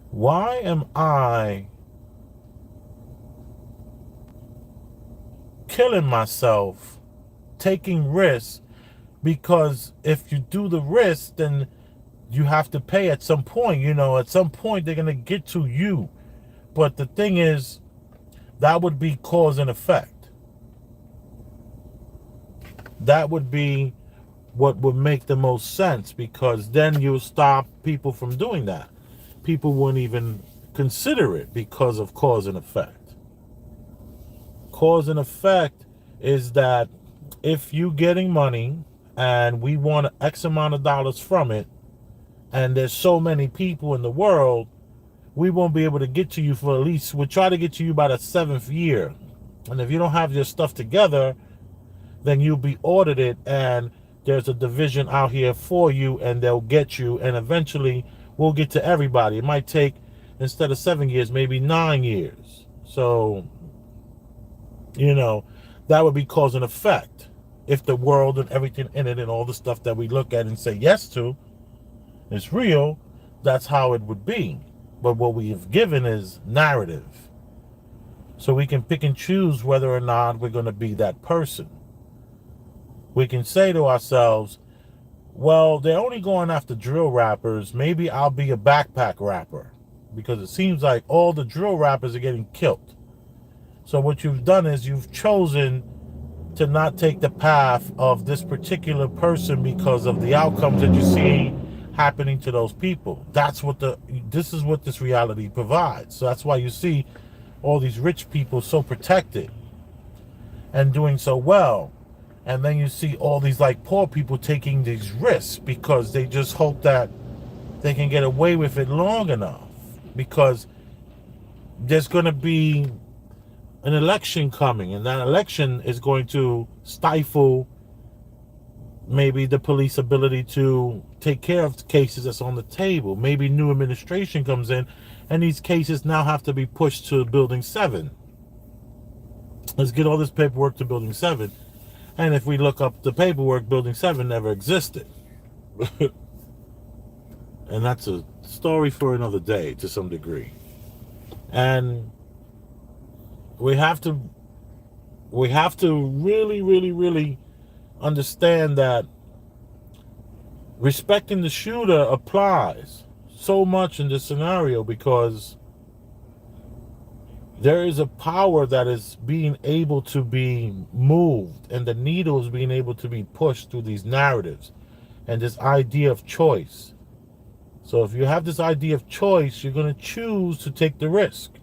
Speaker 3: why am I killing myself, taking risks? Because if you do the risk, then you have to pay at some point. At some point they're going to get to you. But the thing is, that would be cause and effect. That would be what would make the most sense, because then you'll stop people from doing that. People wouldn't even consider it because of cause and effect. Cause and effect is that if you're getting money and we want X amount of dollars from it, and there's so many people in the world, we won't be able to get to you for at least, we'll try to get to you by the 7th year. And if you don't have your stuff together, then you'll be audited, and there's a division out here for you, and they'll get you, and eventually we'll get to everybody. It might take, instead of 7 years, maybe 9 years. So, that would be cause and effect. If the world and everything in it and all the stuff that we look at and say yes to is real, that's how it would be. But what we have given is narrative. So we can pick and choose whether or not we're going to be that person. We can say to ourselves, well, they're only going after drill rappers. Maybe I'll be a backpack rapper, because it seems like all the drill rappers are getting killed. So what you've done is you've chosen to not take the path of this particular person because of the outcomes that you see happening to those people. This is what this reality provides. So that's why you see all these rich people so protected and doing so well. And then you see all these poor people taking these risks because they just hope that they can get away with it long enough, because there's going to be an election coming, and that election is going to stifle maybe the police ability to take care of the cases that's on the table. Maybe new administration comes in and these cases now have to be pushed to Building 7. Let's get all this paperwork to Building 7. And if we look up the paperwork, Building 7 never existed. And that's a story for another day to some degree. And we have to really, really, really understand that respecting the shooter applies so much in this scenario, because there is a power that is being able to be moved, and the needle is being able to be pushed through these narratives and this idea of choice. So if you have this idea of choice, you're going to choose to take the risk,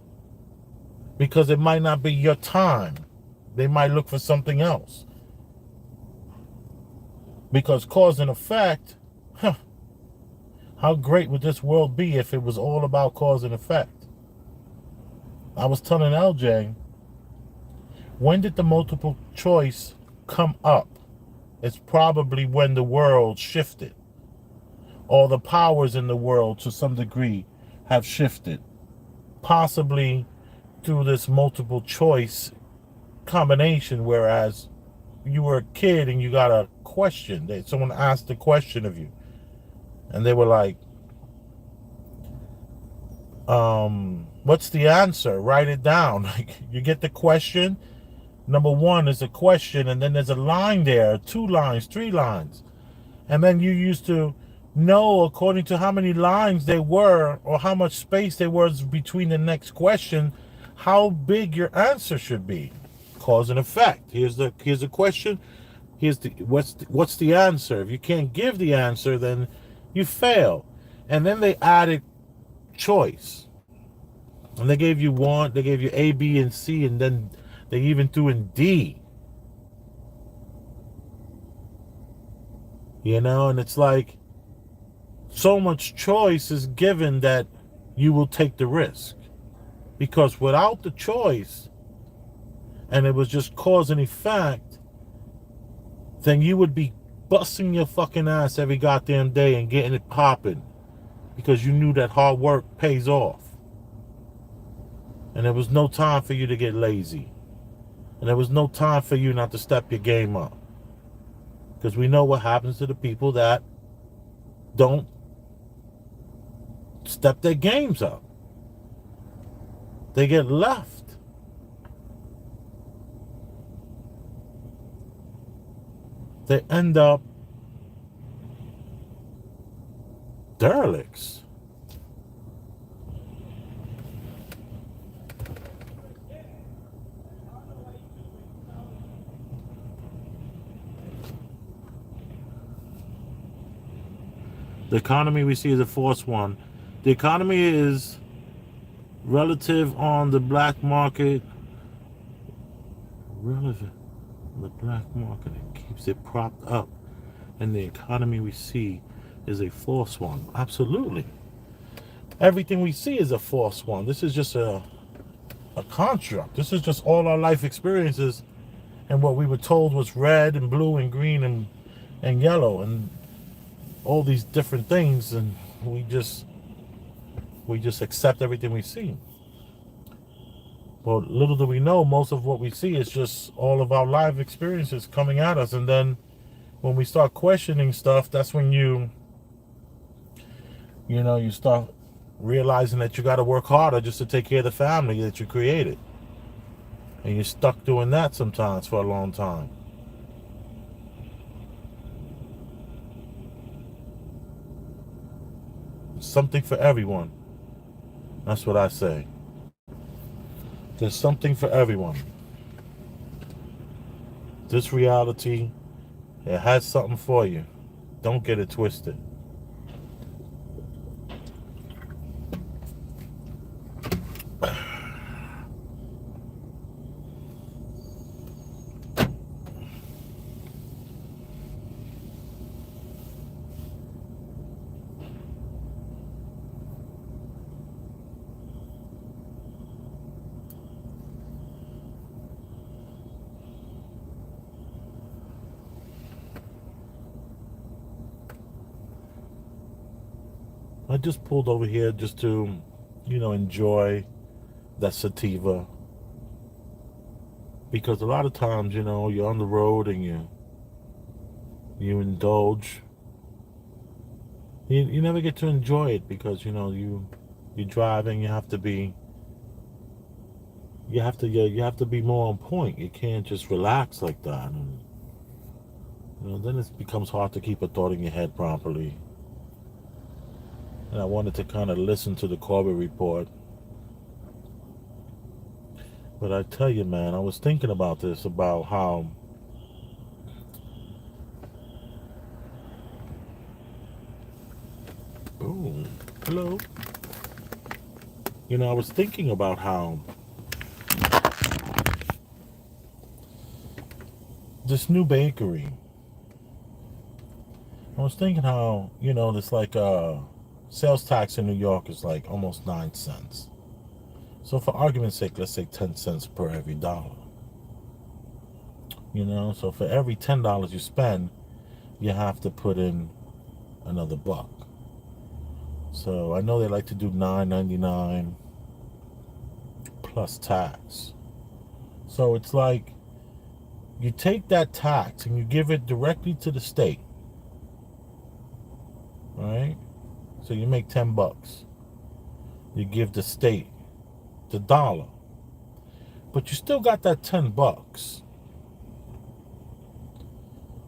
Speaker 3: because it might not be your time. They might look for something else. Because cause and effect, how great would this world be if it was all about cause and effect? I was telling LJ, when did the multiple choice come up? It's probably when the world shifted. All the powers in the world to some degree have shifted. Possibly through this multiple choice combination, whereas you were a kid and you got a question. Someone asked a question of you, and they were like, what's the answer? Write it down. You get the question. Number one is a question, and then there's a line there, 2 lines, 3 lines. And then you used to know, according to how many lines they were or how much space there was between the next question, how big your answer should be. Cause and effect. Here's the question. What's the answer? If you can't give the answer, then you fail. And then they added choice. And they gave you A, B, and C, and then they even threw in D. And it's like so much choice is given that you will take the risk. Because without the choice, and it was just cause and effect, then you would be busting your fucking ass every goddamn day and getting it popping, because you knew that hard work pays off. And there was no time for you to get lazy. And there was no time for you not to step your game up. Because we know what happens to the people that don't step their games up. They get left. They end up derelicts. The economy we see is a false one. The economy is relative on the black market. Relevant on the black market. It keeps it propped up. And the economy we see is a false one. Absolutely. Everything we see is a false one. This is just a construct. This is just all our life experiences and what we were told was red and blue and green and yellow and all these different things, and we just accept everything we see. But little do we know, most of what we see is just all of our life experiences coming at us. And then when we start questioning stuff, that's when you start realizing that you got to work harder just to take care of the family that you created. And you're stuck doing that sometimes for a long time. Something for everyone. That's what I say. There's something for everyone. This reality, it has something for you. Don't get it twisted. I just pulled over here just to, enjoy that sativa. Because a lot of times, you're on the road and you indulge. You never get to enjoy it because, you're driving, you have to be more on point. You can't just relax like that. And, then it becomes hard to keep a thought in your head properly. And I wanted to kind of listen to the Corbett report. But I tell you, man, I was thinking about this, about how oh, hello. I was thinking about how this new bakery, I was thinking how, this like sales tax in New York is like almost 9 cents. So for argument's sake, let's say 10 cents per every dollar. So for every $10 you spend, you have to put in another buck. So I know they like to do $9.99 plus tax. So it's like you take that tax and you give it directly to the state. Right? So you make $10. You give the state the dollar. But you still got that $10.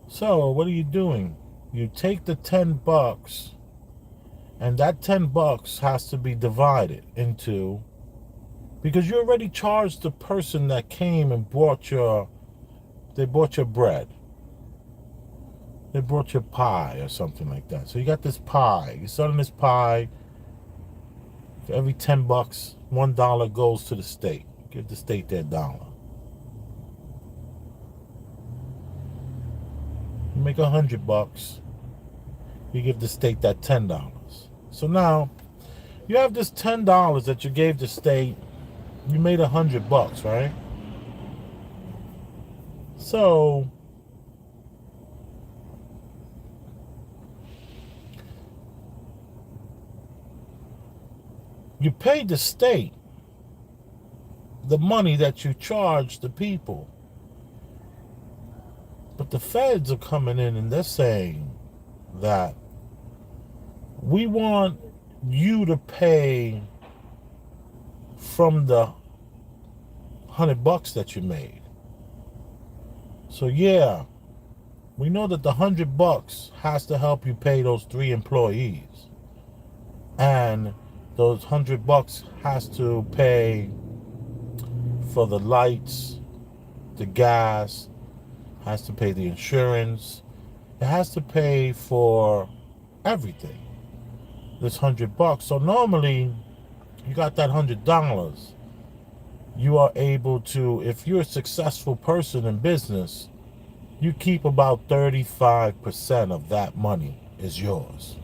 Speaker 3: So what are you doing? You take the $10 and that $10 has to be divided into, because you already charged the person that came and bought your bread. They brought you pie or something like that. So you got this pie. You're selling this pie. For every $10, $1 goes to the state. Give the state their dollar. You make $100. You give the state that $10. So now you have this $10 that you gave the state. You made $100, right? So you paid the state the money that you charged the people. But the feds are coming in and they're saying that we want you to pay from the $100 that you made. So yeah, we know that the $100 has to help you pay those 3 employees. And those $100 has to pay for the lights, the gas, has to pay the insurance. It has to pay for everything. This $100. So normally, you got that $100. You are able to, if you're a successful person in business, you keep about 35% of that money is yours.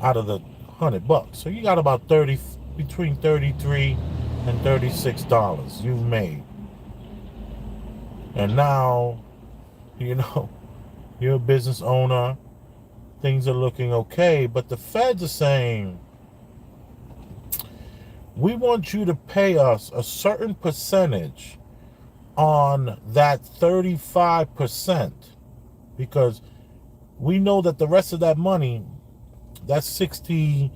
Speaker 3: out of the $100. So you got about 30, between $33 and $36 you made. And now, you're a business owner. Things are looking okay, but the feds are saying, we want you to pay us a certain percentage on that 35%, because we know that the rest of that money, that 60,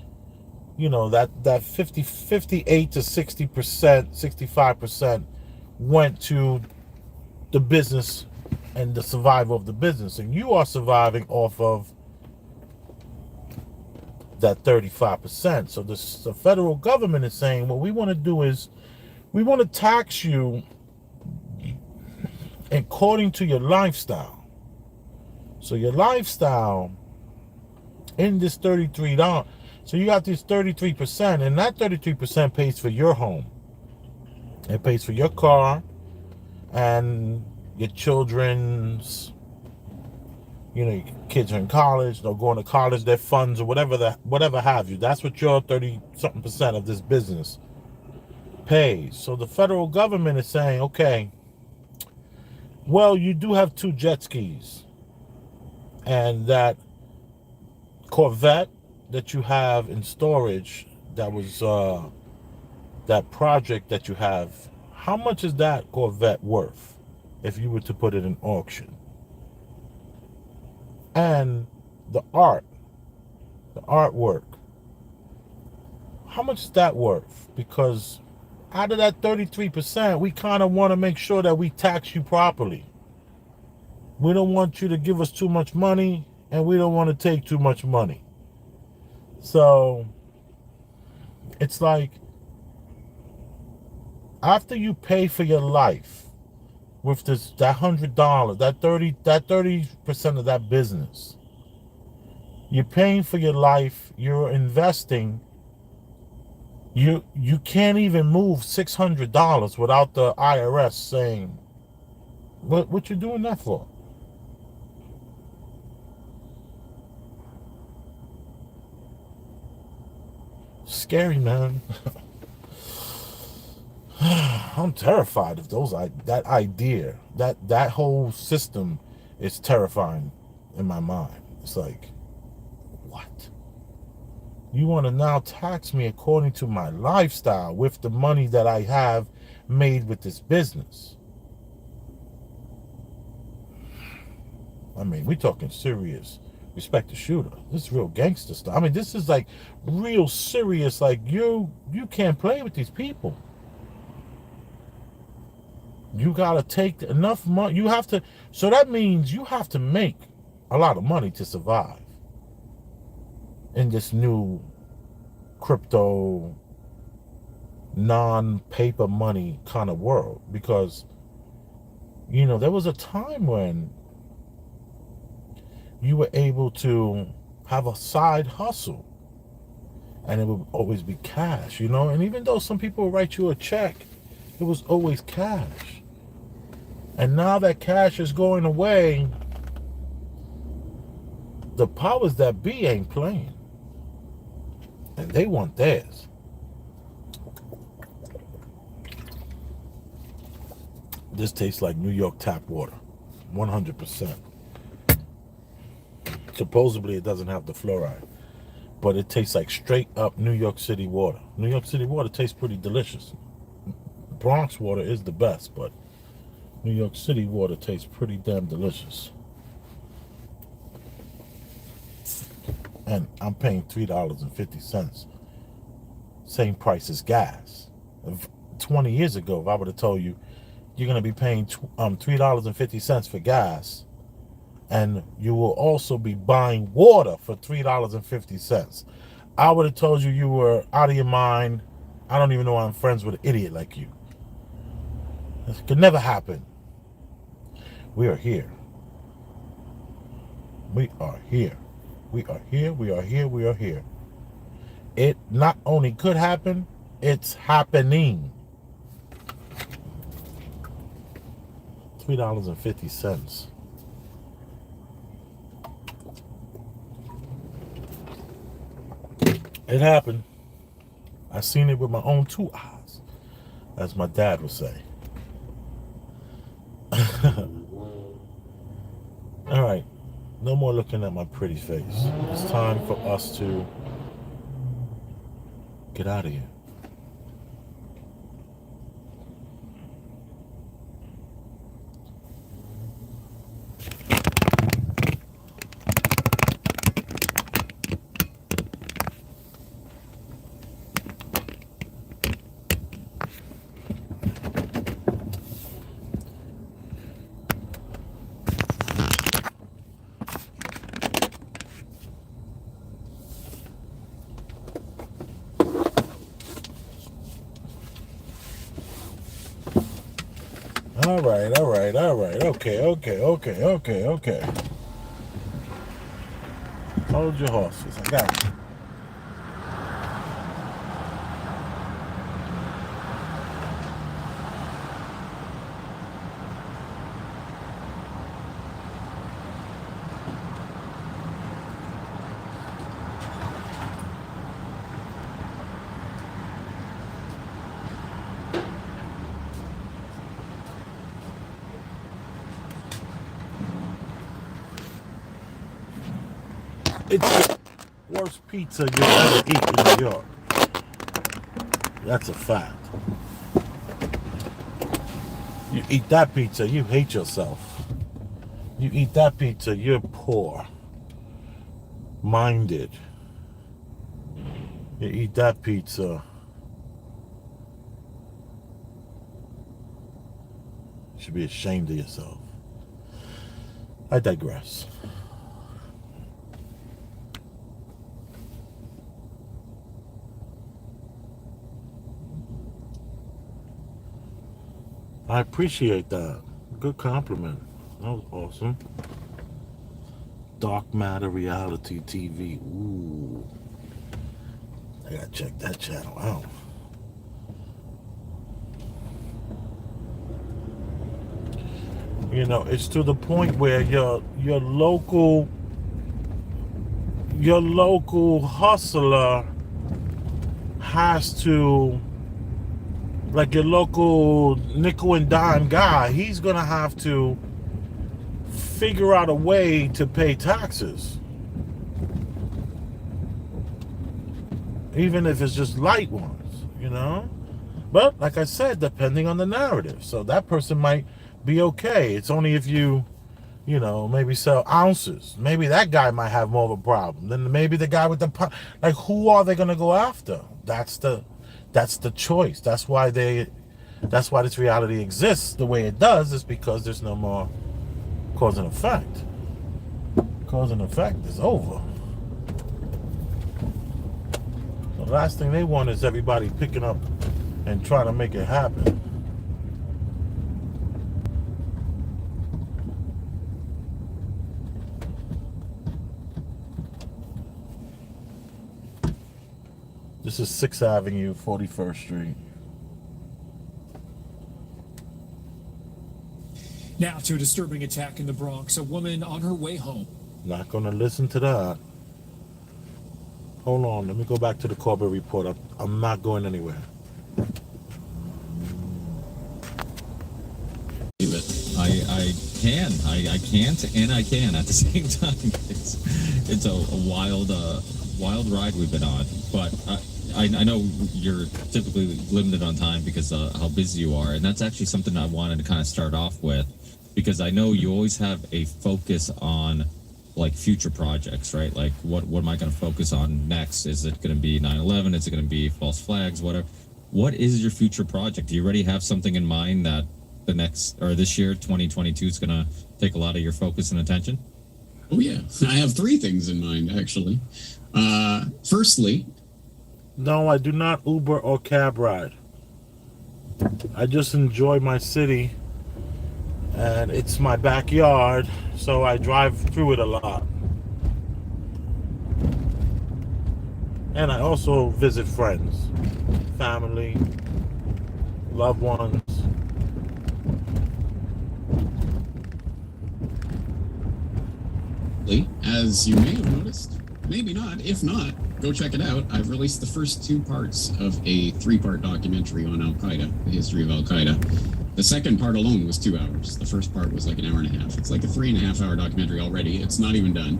Speaker 3: that 58 to 60%, 65% went to the business and the survival of the business. And you are surviving off of that 35%. So the federal government is saying, what we want to do is we want to tax you according to your lifestyle. So your lifestyle in this $33, so you got this 33%, and that 33% pays for your home. It pays for your car and your children's, your kids are in college, they're going to college, their funds or whatever have you. That's what your 30-something% of this business pays. So the federal government is saying, okay, well, you do have 2 jet skis, and that Corvette that you have in storage, that was that project that you have, how much is that Corvette worth if you were to put it in auction? And the artwork, how much is that worth? Because out of that 33%, we kind of want to make sure that we tax you properly. We don't want you to give us too much money, and we don't want to take too much money. So it's like, after you pay for your life with that $100, that 30% of that business, you're paying for your life, you're investing. You can't even move $600 without the IRS saying, what you doing that for? Scary, man. I'm terrified of that idea. That whole system is terrifying in my mind. It's like, what? You want to now tax me according to my lifestyle with the money that I have made with this business? I mean, we're talking serious. Respect the shooter. This is real gangster stuff. I mean, this is like real serious. Like, you can't play with these people. You gotta take enough money. You have to. So that means you have to make a lot of money to survive in this new crypto, non-paper money kind of world. Because, there was a time when you were able to have a side hustle, and it would always be cash, and even though some people would write you a check, it was always cash. And now that cash is going away, the powers that be ain't playing, and they want theirs. This tastes like New York tap water, 100%. Supposedly it doesn't have the fluoride, but it tastes like straight up New York City water. New York City water tastes pretty delicious. Bronx water is the best, but New York City water tastes pretty damn delicious. And I'm paying $3.50. Same price as gas. 20 years ago, if I would have told you you're going to be paying $3.50 for gas, and you will also be buying water for $3.50, I would have told you were out of your mind. I don't even know why I'm friends with an idiot like you. This could never happen. We are here. We are here. We are here. We are here. We are here. It not only could happen, it's happening. $3.50. It happened. I seen it with my own two eyes, as my dad would say. All right, no more looking at my pretty face. It's time for us to get out of here. All right. Okay. Hold your horses. I got you. It's the worst pizza you'll ever eat in New York. That's a fact. You eat that pizza, you hate yourself. You eat that pizza, you're poor minded. You eat that pizza, you should be ashamed of yourself. I digress. I appreciate that. Good compliment. That was awesome. Dark Matter Reality TV. Ooh. I gotta check that channel out. You know, it's to the point where your local hustler has to, like your local nickel and dime guy, he's gonna have to figure out a way to pay taxes, even if it's just light ones, you know. But like I said, depending on the narrative, so that person might be okay. It's only if you know, maybe sell ounces. Maybe that guy might have more of a problem than maybe the guy with the like. Who are they gonna go after? That's the choice. That's why this reality exists the way it does, is because there's no more cause and effect. Cause and effect is over. The last thing they want is everybody picking up and trying to make it happen. This is 6th Avenue, 41st Street.
Speaker 4: Now to a disturbing attack in the Bronx. A woman on her way home.
Speaker 3: Not going to listen to that. Hold on. Let me go back to the Corbett report. I'm not going anywhere.
Speaker 5: I can't and I can at the same time. It's a wild ride we've been on, but I know you're typically limited on time because how busy you are, and that's actually something I wanted to kind of start off with, because I know you always have a focus on like future projects, right? Like what am I going to focus on next? Is it going to be 9/11? Is it going to be false flags? Whatever. What is your future project? Do you already have something in mind that the next or this year 2022 is going to take a lot of your focus and attention?
Speaker 1: Oh yeah, I have 3 things in mind actually. Firstly,
Speaker 3: no, I do not Uber or cab ride. I just enjoy my city, and it's my backyard, so I drive through it a lot. And I also visit friends, family, loved ones.
Speaker 1: as you may have noticed, maybe not, if not, go check it out. I've released the first 2 parts of a 3-part documentary on Al Qaeda, the history of Al Qaeda. The second part alone was 2 hours. The first part was like an hour and a half. It's like a 3.5-hour documentary already. It's not even done.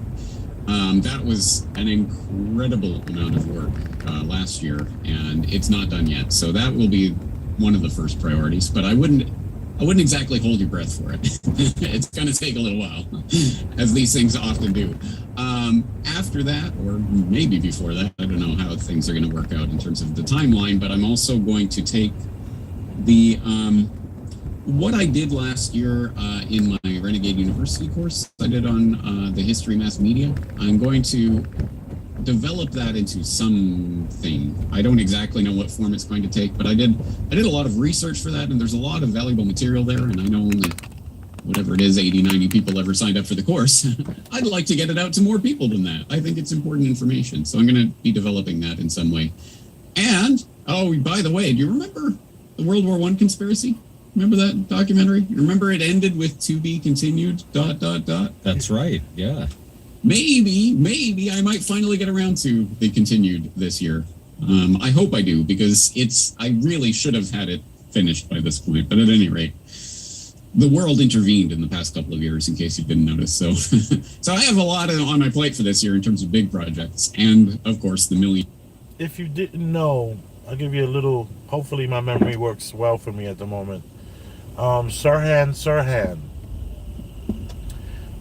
Speaker 1: That was an incredible amount of work last year, and it's not done yet. So that will be one of the first priorities. But I wouldn't exactly hold your breath for it. It's going to take a little while, as these things often do. After that, or maybe before that, I don't know how things are going to work out in terms of the timeline. But I'm also going to take the what I did last year in my Renegade University course I did on the history mass media. I'm going to develop that into something. I don't exactly know what form it's going to take, but I did a lot of research for that, and there's a lot of valuable material there, and I know only whatever it is, 80, 90 people ever signed up for the course. I'd like to get it out to more people than that. I think it's important information, so I'm going to be developing that in some way. And, oh, by the way, do you remember the World War I conspiracy? Remember that documentary? Remember it ended with "to be continued, ...
Speaker 5: That's right, yeah.
Speaker 1: Maybe I might finally get around to the continued this year. I hope I do, because I really should have had it finished by this point. But at any rate, the world intervened in the past couple of years, in case you didn't notice. So, so I have a lot on my plate for this year in terms of big projects, and of course the million.
Speaker 3: If you didn't know, I'll give you a little. Hopefully, my memory works well for me at the moment. Sirhan.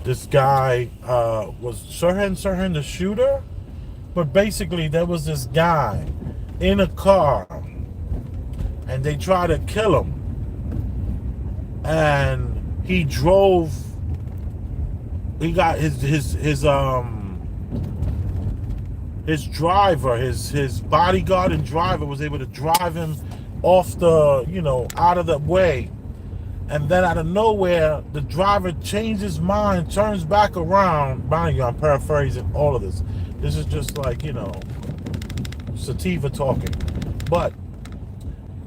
Speaker 3: This guy was Sirhan the shooter, but basically there was this guy in a car, and they tried to kill him, and he drove. He got his driver, his bodyguard and driver was able to drive him off out of the way. And then out of nowhere, the driver changed his mind, turns back around. Mind you, I'm paraphrasing all of this. This is just like, sativa talking. But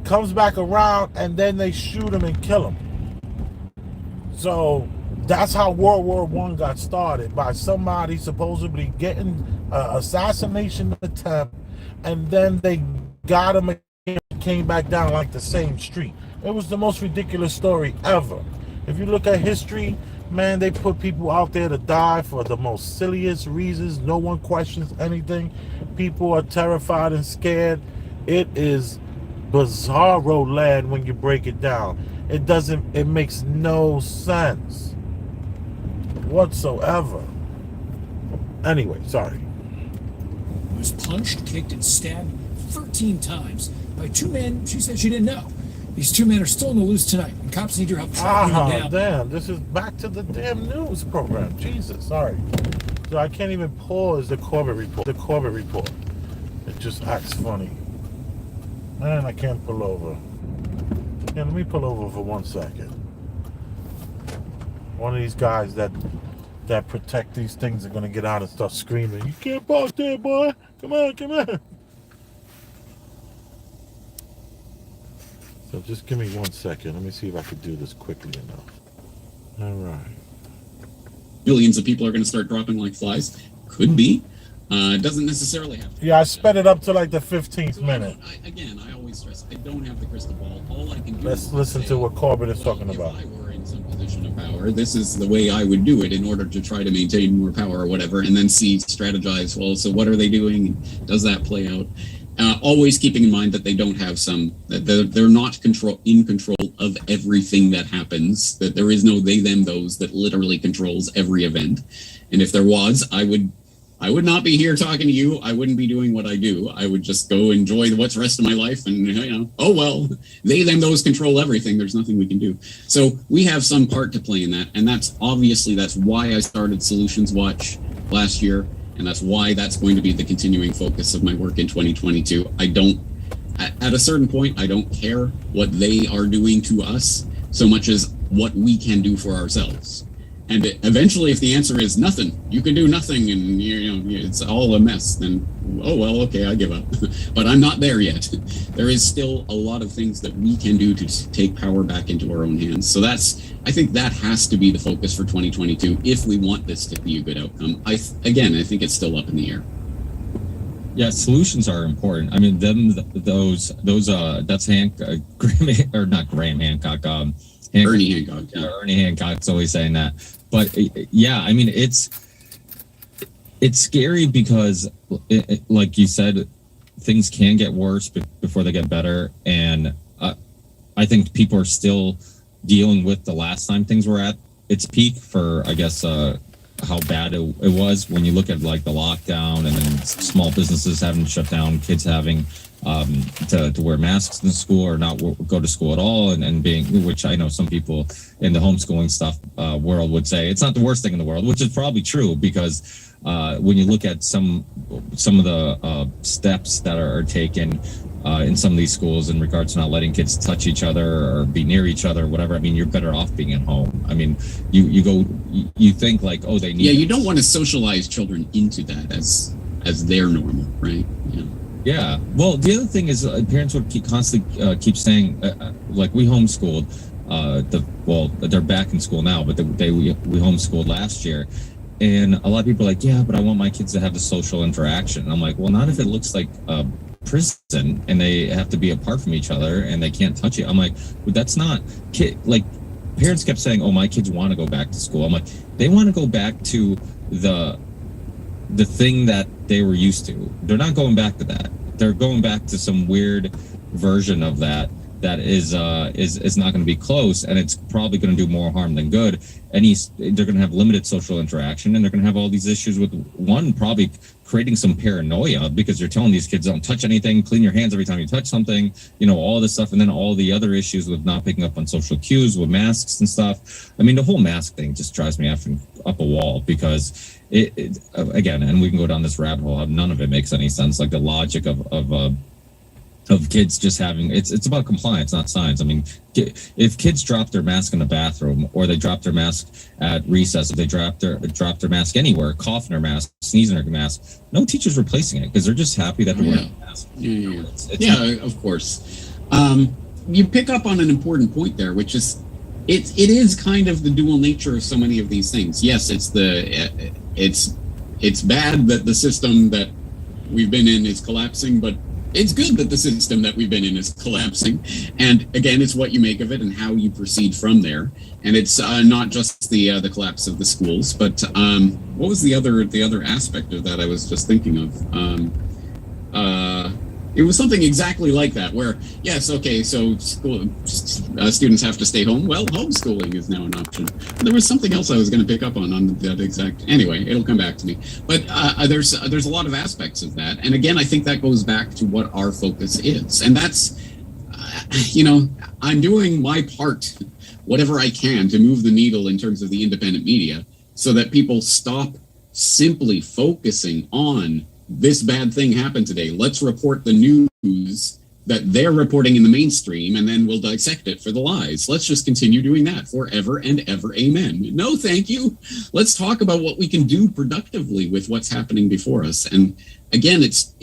Speaker 3: comes back around, and then they shoot him and kill him. So that's how World War I got started, by somebody supposedly getting an assassination attempt, and then they got him and came back down like the same street. It was the most ridiculous story ever. If you look at history, man, they put people out there to die for the most silliest reasons. No one questions anything. People are terrified and scared. It is bizarro land when you break it down. It makes no sense whatsoever. Anyway, sorry.
Speaker 4: He was punched, kicked, and stabbed 13 times by 2 men she said she didn't know. These 2 men are still in the loose tonight, and cops need your help tracking them down.
Speaker 3: Damn, this is back to the damn news program. Jesus, sorry. So I can't even pause the Corbett report. It just acts funny. Man, I can't pull over. Yeah, let me pull over for 1 second. One of these guys that protect these things are gonna get out and start screaming, "You can't park there, boy! Come on!" So just give me 1 second. Let me see if I can do this quickly enough. All right.
Speaker 1: Millions of people are going to start dropping like flies. Could be. It doesn't necessarily have to.
Speaker 3: Yeah, I sped it up to like the 15th minute.
Speaker 1: I always stress, I don't have the crystal ball. All I can do.
Speaker 3: Let's listen to what Corbett is talking about.
Speaker 1: If I were in some position of power, this is the way I would do it in order to try to maintain more power or whatever, and then strategize. Well, so what are they doing? Does that play out? Always keeping in mind that they don't have that they're not in control of everything that happens, that there is no they, them, those that literally controls every event. And if there was, I would not be here talking to you. I wouldn't be doing what I do. I would just go enjoy what's the rest of my life. And, oh, well, they, them, those control everything. There's nothing we can do. So we have some part to play in that. And that's why I started Solutions Watch last year. And that's why that's going to be the continuing focus of my work in 2022. At a certain point, I don't care what they are doing to us so much as what we can do for ourselves. And eventually, if the answer is nothing, you can do nothing, and it's all a mess, then, oh, well, okay, I give up. But I'm not there yet. There is still a lot of things that we can do to take power back into our own hands. So I think that has to be the focus for 2022 if we want this to be a good outcome. I think it's still up in the air.
Speaker 5: Yeah, solutions are important. I mean, that's Graham, or not Graham Hancock,
Speaker 1: Ernie Hancock.
Speaker 5: Yeah, Ernie Hancock's always saying that. But yeah, I mean, it's scary because, like you said, things can get worse before they get better, and I think people are still dealing with the last time things were at its peak for, I guess, how bad it was when you look at like the lockdown and then small businesses having to shut down, kids having to wear masks in school or not go to school at all, and being, which I know some people in the homeschooling stuff world would say it's not the worst thing in the world, which is probably true, because when you look at some of the steps that are taken in some of these schools in regards to not letting kids touch each other or be near each other or whatever, I mean, you're better off being at home. I mean, you think like, oh, they need.
Speaker 1: Yeah, you don't want to socialize children into that as their normal, right? Yeah.
Speaker 5: Yeah. Well, the other thing is parents would constantly keep saying, like, we homeschooled. They're back in school now, but we homeschooled last year. And a lot of people are like, yeah, but I want my kids to have the social interaction. And I'm like, well, not if it looks like a prison and they have to be apart from each other and they can't touch it. I'm like, well, that's not like, parents kept saying, oh, my kids want to go back to school. I'm like, they want to go back to the thing that they were used to. They're not going back to that. They're going back to some weird version of that is not going to be close, and it's probably going to do more harm than good. And they're going to have limited social interaction, and they're going to have all these issues with, one, probably creating some paranoia, because you're telling these kids don't touch anything, clean your hands every time you touch something, all this stuff, and then all the other issues with not picking up on social cues with masks and stuff. I mean, the whole mask thing just drives me up a wall, because it again, and we can go down this rabbit hole, none of it makes any sense. Like the logic of kids just having, it's about compliance, not science. I mean, if kids drop their mask in the bathroom, or they drop their mask at recess, if they drop their mask anywhere, cough in their mask, sneeze in their mask, no teacher's replacing it, because they're just happy that they're wearing a mask.
Speaker 1: Yeah, of course. You pick up on an important point there, which is it is kind of the dual nature of so many of these things. Yes, it's bad that the system that we've been in is collapsing, but it's good that the system that we've been in is collapsing. And again, it's what you make of it and how you proceed from there. And it's not just the collapse of the schools, but what was the other aspect of that I was just thinking of? It was something exactly like that, where, yes, okay, so students have to stay home. Well, homeschooling is now an option. There was something else I was going to pick up on that exact. Anyway, it'll come back to me. But there's a lot of aspects of that, and again, I think that goes back to what our focus is, and that's, I'm doing my part, whatever I can, to move the needle in terms of the independent media, so that people stop simply focusing on this bad thing happened today. Let's report the news that they're reporting in the mainstream, and then we'll dissect it for the lies. Let's just continue doing that forever and ever. Amen. No, thank you. Let's talk about what we can do productively with what's happening before us. And again, it's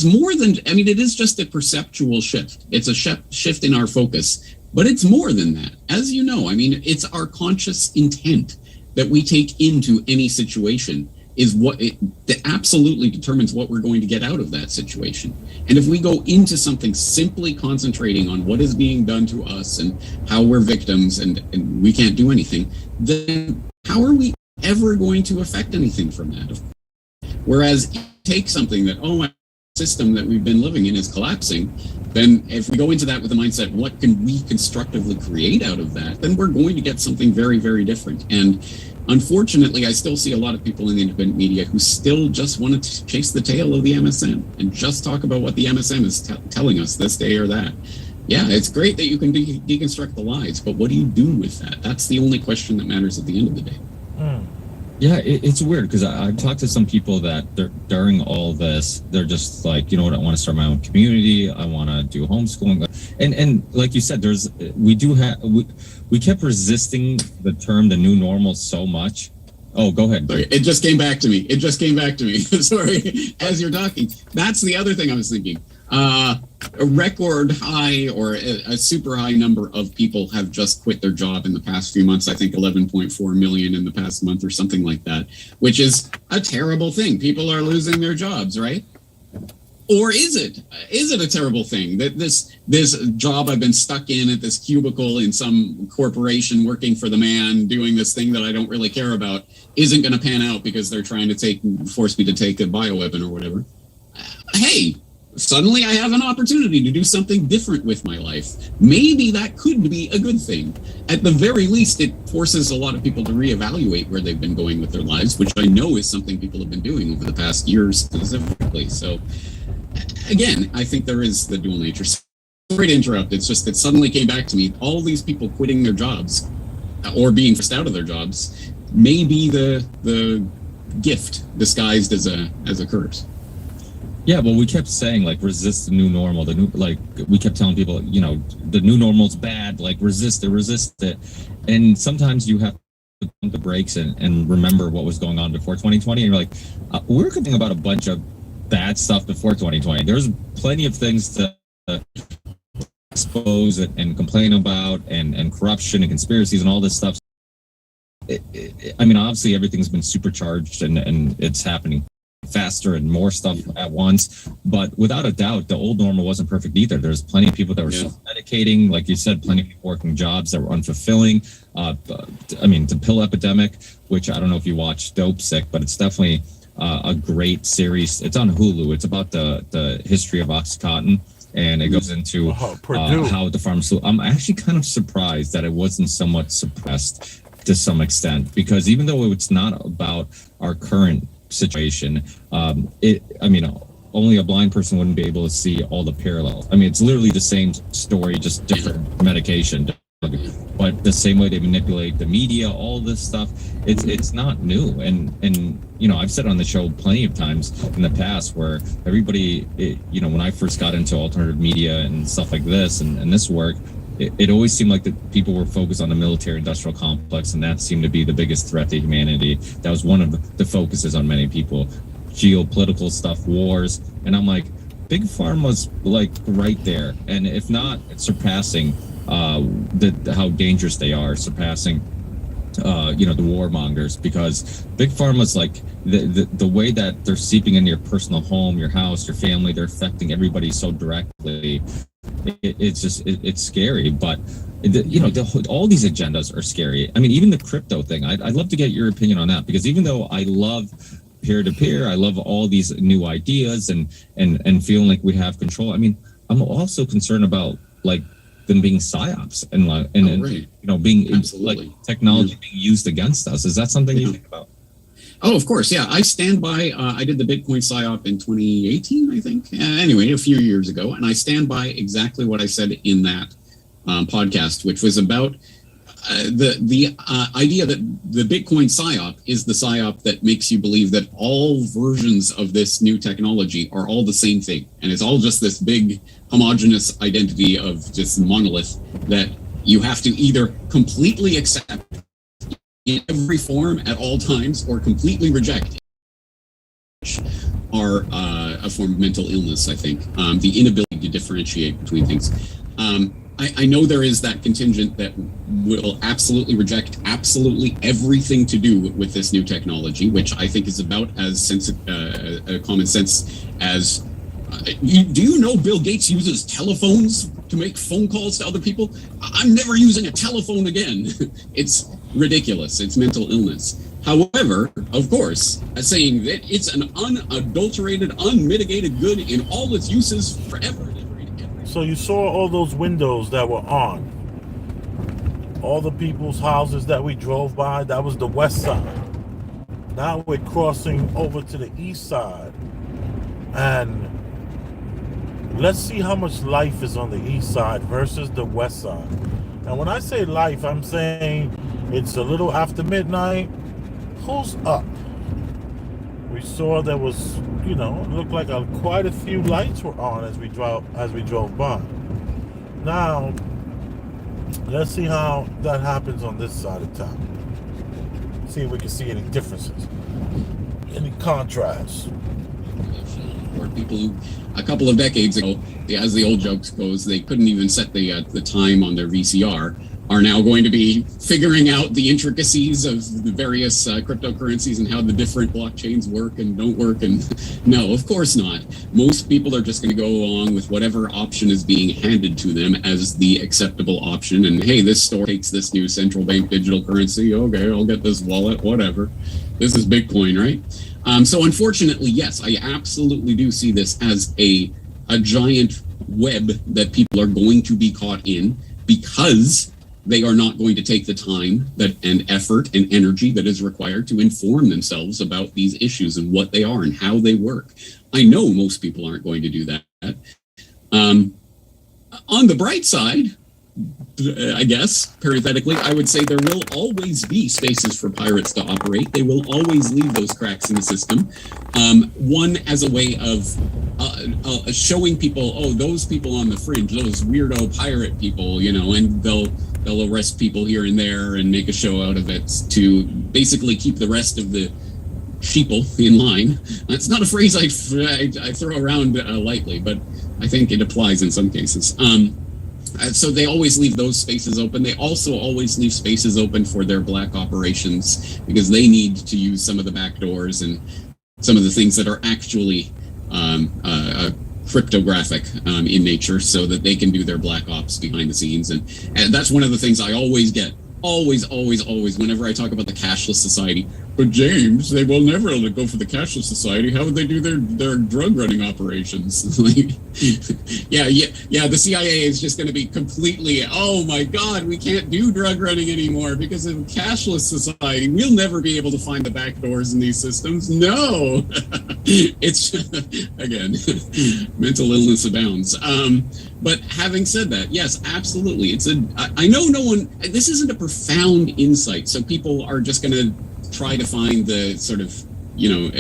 Speaker 1: more than, I mean, it is just a perceptual shift. It's a shift in our focus, but it's more than that. As you know, I mean, it's our conscious intent that we take into any situation is what that absolutely determines what we're going to get out of that situation. And if we go into something simply concentrating on what is being done to us and how we're victims and we can't do anything, then how are we ever going to affect anything from that? Whereas take something that, oh, my system that we've been living in is collapsing, then if we go into that with the mindset, what can we constructively create out of that, then we're going to get something very, very different. And unfortunately, I still see a lot of people in the independent media who still just want to chase the tail of the MSM and just talk about what the MSM is telling us this day or that. Yeah, it's great that you can deconstruct the lies, but what do you do with that? That's the only question that matters at the end of the day.
Speaker 5: Yeah, it's weird, because I've talked to some people that during all this, they're just like, you know what, I want to start my own community. I want to do homeschooling. And like you said, we kept resisting the term, the new normal, so much. Oh, go ahead.
Speaker 1: Sorry, it just came back to me. Sorry, as you're talking. That's the other thing I was thinking. A record high or a super high number of people have just quit their job in the past few months. I think 11.4 million in the past month or something like that, which is a terrible thing. People are losing their jobs, right? Or is it? Is it a terrible thing that this job I've been stuck in at this cubicle in some corporation working for the man doing this thing that I don't really care about isn't going to pan out because they're trying to force me to take a bioweapon or whatever? Hey, suddenly I have an opportunity to do something different with my life. Maybe that could be a good thing. At the very least, it forces a lot of people to reevaluate where they've been going with their lives, which I know is something people have been doing over the past years specifically. So, again, I think there is the dual nature. Sorry to interrupt. It's just that suddenly came back to me. All these people quitting their jobs or being forced out of their jobs may be the gift disguised as a curse.
Speaker 5: Yeah, well, we kept saying, like, resist the new normal. We kept telling people, you know, the new normal's bad. Like, resist it. And sometimes you have to pump the brakes and remember what was going on before 2020. And you're like, we're thinking about a bunch of bad stuff before 2020. There's plenty of things to expose and complain about, and corruption and conspiracies and all this stuff. I mean, obviously, everything's been supercharged and it's happening faster and more stuff at once, but without a doubt the old normal wasn't perfect either. There's plenty of people that were self-medicating, like you said, plenty of people working jobs that were unfulfilling. I mean, the pill epidemic, which I don't know if you watch Dope Sick, but it's definitely a great series. It's on Hulu. It's about the history of OxyContin, and it goes into how the pharmaceutical. I'm actually kind of surprised that it wasn't somewhat suppressed to some extent, because even though it's not about our current situation, only a blind person wouldn't be able to see all the parallels. I mean, it's literally the same story, just different medication, but the same way they manipulate the media, all this stuff, it's not new. And you know, I've said on the show plenty of times in the past where everybody, when I first got into alternative media and stuff like this and this work, it always seemed like that people were focused on the military-industrial complex, and that seemed to be the biggest threat to humanity. That was one of the focuses on many people. Geopolitical stuff, wars, and I'm like, Big Pharma's like right there, and if not, it's surpassing how dangerous they are, surpassing the warmongers, because Big Pharma's like the way that they're seeping into your personal home, your house, your family. They're affecting everybody so directly. It's scary, but all these agendas are scary. I mean, even the crypto thing, I'd love to get your opinion on that, because even though I love peer-to-peer, I love all these new ideas and feeling like we have control. I mean, I'm also concerned about like them being psyops and being
Speaker 1: Absolutely.
Speaker 5: like technology being used against us. Is that something you think about?
Speaker 1: Oh, of course. Yeah. I stand by, I did the Bitcoin PSYOP in 2018, I think. Anyway, a few years ago. And I stand by exactly what I said in that podcast, which was about the idea that the Bitcoin PSYOP is the PSYOP that makes you believe that all versions of this new technology are all the same thing. And it's all just this big homogenous identity of just monolith that you have to either completely accept in every form at all times or completely reject, are a form of mental illness, I think. The inability to differentiate between things. I know there is that contingent that will absolutely reject absolutely everything to do with this new technology, which I think is about as common sense as... do you know Bill Gates uses telephones to make phone calls to other people? I'm never using a telephone again. It's ridiculous. It's mental illness. However, of course, saying that it's an unadulterated, unmitigated good in all its uses forever.
Speaker 3: So you saw all those windows that were on. All the people's houses that we drove by, that was the west side. Now we're crossing over to the east side. And let's see how much life is on the east side versus the west side. And when I say life, I'm saying it's a little after midnight. Who's up? We saw there was, it looked like quite a few lights were on as we drove by. Now, let's see how that happens on this side of town. See if we can see any differences, any contrasts.
Speaker 1: Or people who, a couple of decades ago, as the old jokes goes, they couldn't even set the time on their VCR. are now going to be figuring out the intricacies of the various cryptocurrencies and how the different blockchains work and don't work. And no, of course not. Most people are just going to go along with whatever option is being handed to them as the acceptable option. And hey, this store takes this new central bank digital currency. Okay, I'll get this wallet, whatever. This is Bitcoin, right? So unfortunately, yes, I absolutely do see this as a giant web that people are going to be caught in, because they are not going to take the time and effort and energy that is required to inform themselves about these issues and what they are and how they work. I know most people aren't going to do that. On the bright side, I guess, parenthetically, I would say there will always be spaces for pirates to operate. They will always leave those cracks in the system. One, as a way of showing people, oh, those people on the fringe, those weirdo pirate people, and they'll arrest people here and there and make a show out of it to basically keep the rest of the sheeple in line. That's not a phrase I throw around lightly, but I think it applies in some cases. So they always leave those spaces open. They also always leave spaces open for their black operations, because they need to use some of the back doors and some of the things that are actually cryptographic in nature, so that they can do their black ops behind the scenes. And that's one of the things I always get. Always, whenever I talk about the cashless society. But James, they will never go for the cashless society. How would they do their drug running operations? Yeah, the CIA is just going to be completely, oh my God, we can't do drug running anymore because of cashless society. We'll never be able to find the back doors in these systems. No, it's, again, mental illness abounds. But having said that, yes, absolutely. I know no one, this isn't a profound insight, so people are just going to try to find the sort of,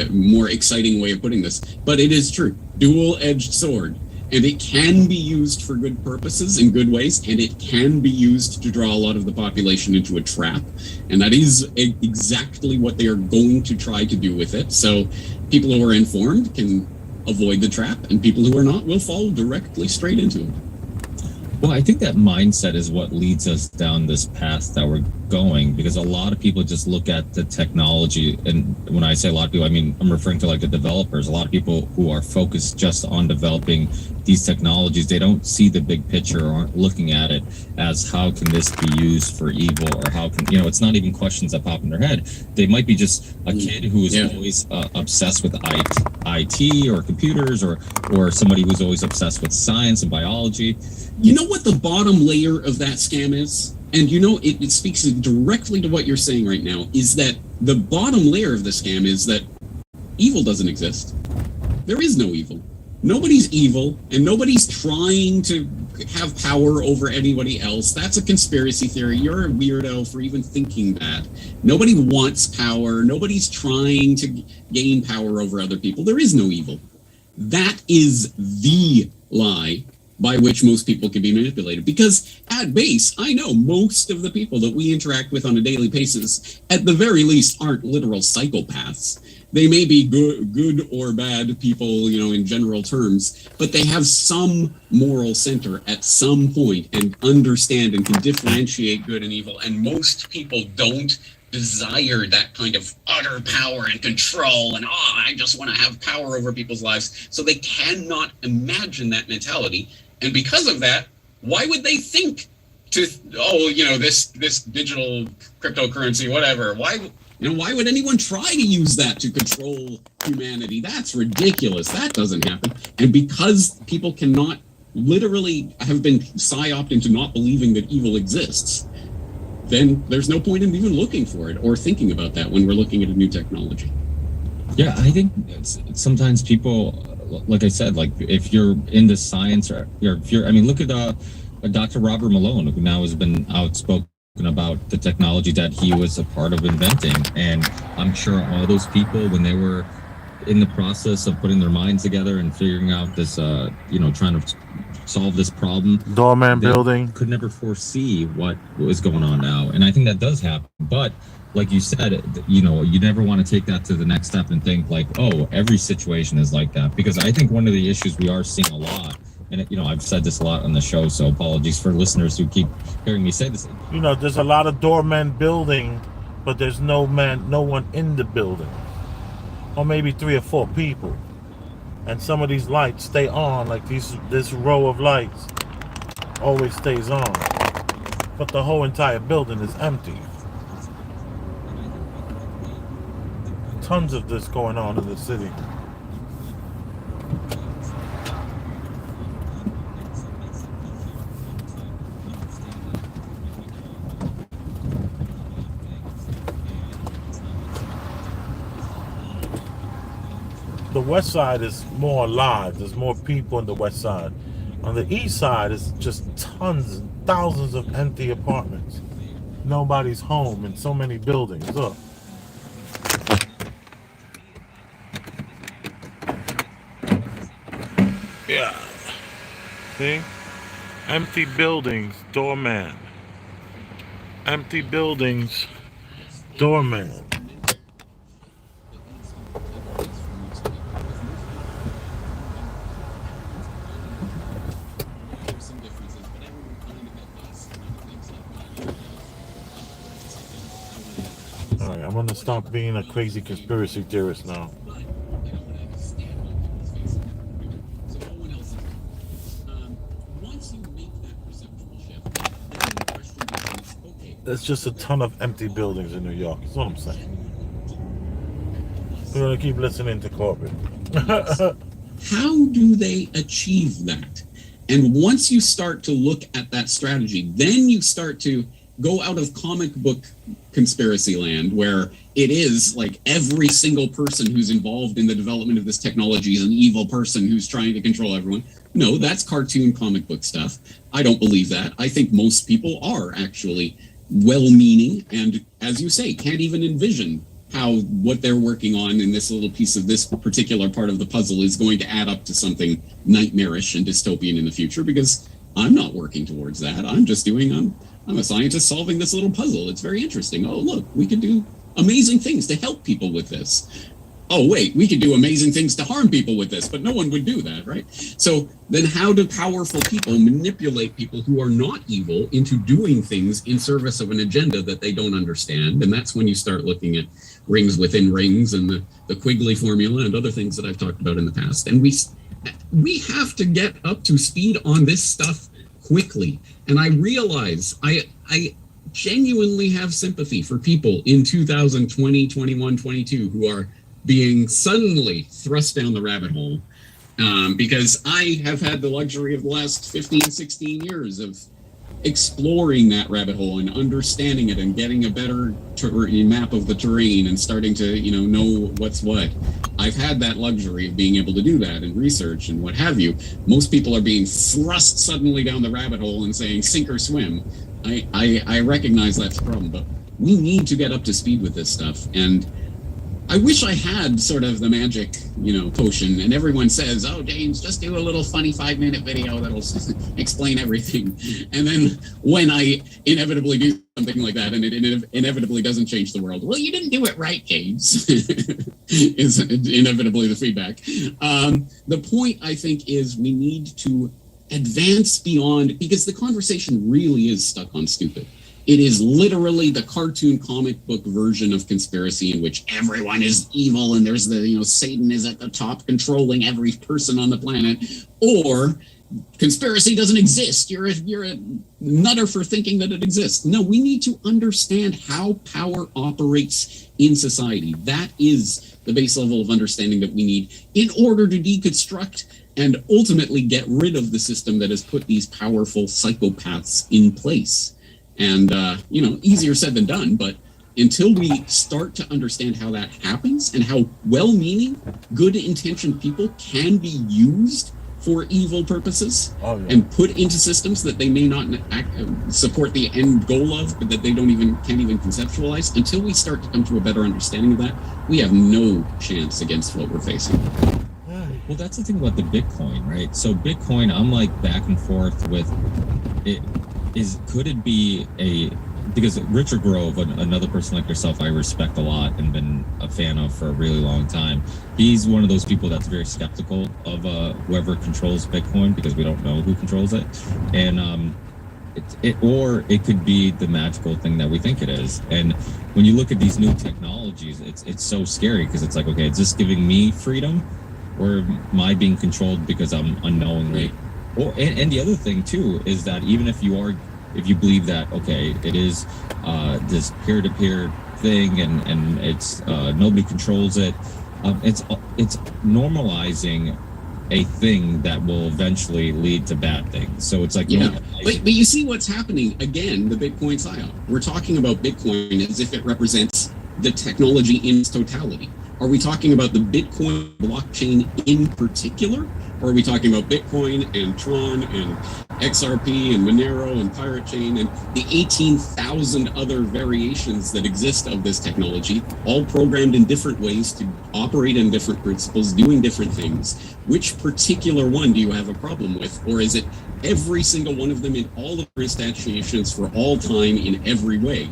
Speaker 1: more exciting way of putting this. But it is true. Dual-edged sword. And it can be used for good purposes in good ways, and it can be used to draw a lot of the population into a trap. And that is exactly what they are going to try to do with it. So people who are informed can avoid the trap, and people who are not will fall directly straight into it.
Speaker 5: Well, I think that mindset is what leads us down this path that we're going, because a lot of people just look at the technology, and when I say a lot of people, I mean, I'm referring to like the developers. A lot of people who are focused just on developing these technologies, they don't see the big picture or aren't looking at it as how can this be used for evil, or how can, it's not even questions that pop in their head. They might be just a kid who is always obsessed with IT or computers, or somebody who's always obsessed with science and biology.
Speaker 1: You know what the bottom layer of that scam is? And it speaks directly to what you're saying right now, is that the bottom layer of the scam is that evil doesn't exist. There is no evil. Nobody's evil, and nobody's trying to have power over anybody else. That's a conspiracy theory. You're a weirdo for even thinking that. Nobody wants power. Nobody's trying to gain power over other people. There is no evil. That is the lie by which most people can be manipulated. Because at base, I know most of the people that we interact with on a daily basis, at the very least, aren't literal psychopaths. They may be good or bad people, in general terms, but they have some moral center at some point and understand and can differentiate good and evil. And most people don't desire that kind of utter power and control and, I just want to have power over people's lives. So they cannot imagine that mentality. And because of that, why would they think to, this digital cryptocurrency, whatever? Why would anyone try to use that to control humanity? That's ridiculous. That doesn't happen. And because people cannot literally have been psyoped into not believing that evil exists, then there's no point in even looking for it or thinking about that when we're looking at a new technology.
Speaker 5: Yeah, I think sometimes people, like I said, like if you're into science, or if you're, look at Dr. Robert Malone, who now has been outspoken about the technology that he was a part of inventing. And I'm sure all those people, when they were in the process of putting their minds together and figuring out this, trying to solve this problem,
Speaker 3: doorman building,
Speaker 5: could never foresee what was going on now. And I think that does happen. But like you said, you never want to take that to the next step and think like, oh, every situation is like that. Because I think one of the issues we are seeing a lot and I've said this a lot on the show, so apologies for listeners who keep hearing me say this.
Speaker 3: There's a lot of doormen building, but there's no one in the building, or maybe 3 or 4 people, and some of these lights stay on, like this row of lights always stays on, but the whole entire building is empty. Tons of this going on in the city. The west side is more alive. There's more people in the west side. On the east side, it's just tons and thousands of empty apartments. Nobody's home in so many buildings. Look. Yeah. See? Empty buildings, doorman. Empty buildings, doorman. Alright, I'm gonna stop being a crazy conspiracy theorist now. There's just a ton of empty buildings in New York. That's what I'm saying. We're gonna keep listening to Corbett.
Speaker 1: How do they achieve that? And once you start to look at that strategy, then you start to go out of comic book conspiracy land, where it is like every single person who's involved in the development of this technology is an evil person who's trying to control everyone. No, that's cartoon comic book stuff. I don't believe that. I think most people are actually well-meaning and, as you say, can't even envision how what they're working on in this little piece of this particular part of the puzzle is going to add up to something nightmarish and dystopian in the future, because I'm not working towards that. I'm a scientist solving this little puzzle. It's very interesting. Oh, look, we could do amazing things to help people with this. Oh, wait, we could do amazing things to harm people with this, but no one would do that, right? So then how do powerful people manipulate people who are not evil into doing things in service of an agenda that they don't understand? And that's when you start looking at rings within rings and the Quigley formula and other things that I've talked about in the past. And we have to get up to speed on this stuff quickly. And I realize I genuinely have sympathy for people in 2020, 21, 22 who are being suddenly thrust down the rabbit hole, because I have had the luxury of the last 15, 16 years of exploring that rabbit hole and understanding it and getting a better map of the terrain and starting to know what's what. I've had that luxury of being able to do that and research and what have you. Most people are being thrust suddenly down the rabbit hole and saying sink or swim. I recognize that's a problem, but we need to get up to speed with this stuff. And I wish I had sort of the magic, potion. And everyone says, "Oh, James, just do a little funny 5-minute video that'll explain everything." And then when I inevitably do something like that, and it inevitably doesn't change the world, well, you didn't do it right, James. Is inevitably the feedback. The point, I think, is we need to advance beyond, because the conversation really is stuck on stupid. It is literally the cartoon comic book version of conspiracy in which everyone is evil and there's Satan is at the top controlling every person on the planet, or conspiracy doesn't exist. You're a nutter for thinking that it exists. No, we need to understand how power operates in society. That is the base level of understanding that we need in order to deconstruct and ultimately get rid of the system that has put these powerful psychopaths in place. And, easier said than done, but until we start to understand how that happens and how well-meaning, good-intentioned people can be used for evil purposes and put into systems that they may not support the end goal of, but that they can't even conceptualize, until we start to come to a better understanding of that, we have no chance against what we're facing.
Speaker 5: Well, that's the thing about the Bitcoin, right? So Bitcoin, I'm like back and forth with it. Could it be because Richard Grove, another person like yourself, I respect a lot and been a fan of for a really long time. He's one of those people that's very skeptical of whoever controls Bitcoin, because we don't know who controls it, and or it could be the magical thing that we think it is. And when you look at these new technologies, it's so scary, because it's like, okay, is this giving me freedom, or am I being controlled because I'm unknowingly? Or and the other thing too is that even if you believe that, okay, it is this peer-to-peer thing, and it's nobody controls it, it's normalizing a thing that will eventually lead to bad things. So it's like,
Speaker 1: but you see what's happening again, the Bitcoin psyop. We're talking about Bitcoin as if it represents the technology in its totality. Are we talking about the Bitcoin blockchain in particular? Or are we talking about Bitcoin and Tron and XRP and Monero and Pirate Chain and the 18,000 other variations that exist of this technology, all programmed in different ways to operate in different principles, doing different things? Which particular one do you have a problem with? Or is it every single one of them in all of their instantiations for all time in every way?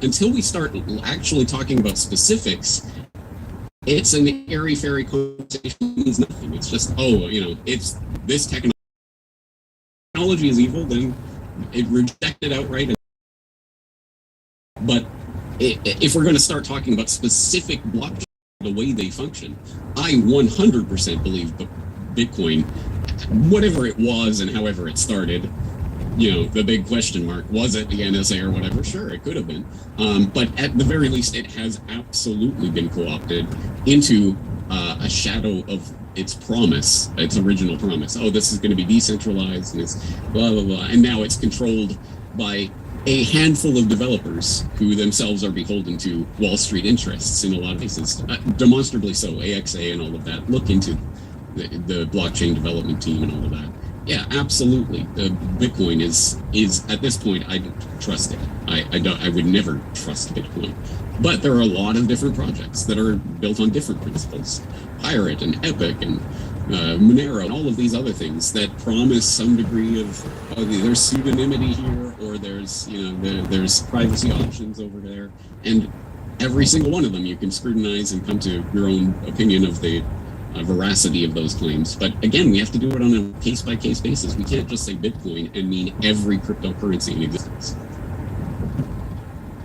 Speaker 1: Until we start actually talking about specifics, it's an airy-fairy conversation. It means nothing. It's just, it's this technology is evil, then it reject it outright. But if we're going to start talking about specific blockchain, the way they function, I 100% believe the Bitcoin, whatever it was and however it started, the big question mark, was it the NSA or whatever? Sure, it could have been. But at the very least, it has absolutely been co-opted into a shadow of its promise, its original promise. Oh, this is going to be decentralized and it's blah, blah, blah. And now it's controlled by a handful of developers who themselves are beholden to Wall Street interests in a lot of cases, demonstrably so. AXA and all of that. Look into the blockchain development team and all of that. Yeah, absolutely. The Bitcoin is at this point, I don't trust it. I would never trust Bitcoin. But there are a lot of different projects that are built on different principles. Pirate and Epic and Monero and all of these other things that promise some degree of there's pseudonymity here, or there's there's privacy options over there, and every single one of them you can scrutinize and come to your own opinion of the veracity of those claims. But again, we have to do it on a case-by-case basis. We can't just say Bitcoin and mean every cryptocurrency in existence.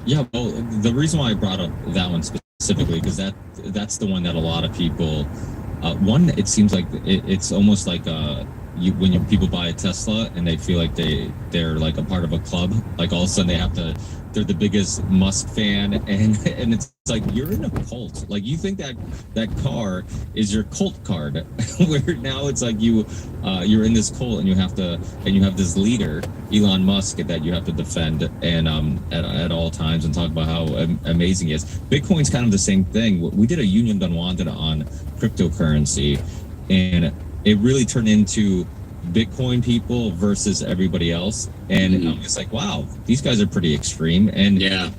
Speaker 5: Yeah, well, the reason why I brought up that one specifically, because that's the one that a lot of people, it seems like it's almost like when people buy a Tesla and they feel like they're like a part of a club, like all of a sudden they're the biggest Musk fan, and it's like you're in a cult. Like you think that car is your cult card, where now it's like you're in this cult and you have this leader, Elon Musk, that you have to defend and at all times and talk about how amazing he is. Bitcoin's kind of the same thing. We did a Union Unwanted on cryptocurrency, and it really turned into Bitcoin people versus everybody else, and I'm just like, wow, these guys are pretty extreme. And
Speaker 1: yeah.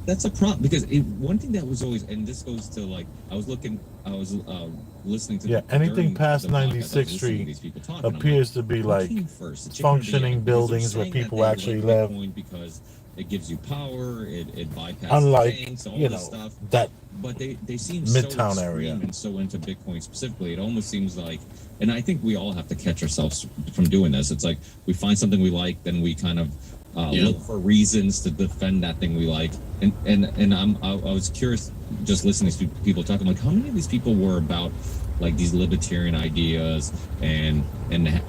Speaker 5: That's a problem, because one thing that was always, and this goes to like, I was listening to
Speaker 3: anything past 96th Street appears to be like functioning buildings where people actually live,
Speaker 5: because it gives you power, it bypasses
Speaker 3: unlike
Speaker 5: banks, all this stuff.
Speaker 3: That
Speaker 5: but they seem
Speaker 3: Midtown
Speaker 5: so
Speaker 3: area
Speaker 5: and so into Bitcoin specifically. It almost seems like, and I think we all have to catch ourselves from doing this. It's like we find something we like, then we kind of look for reasons to defend that thing we like. And I was curious just listening to people talking, like how many of these people were about like these libertarian ideas and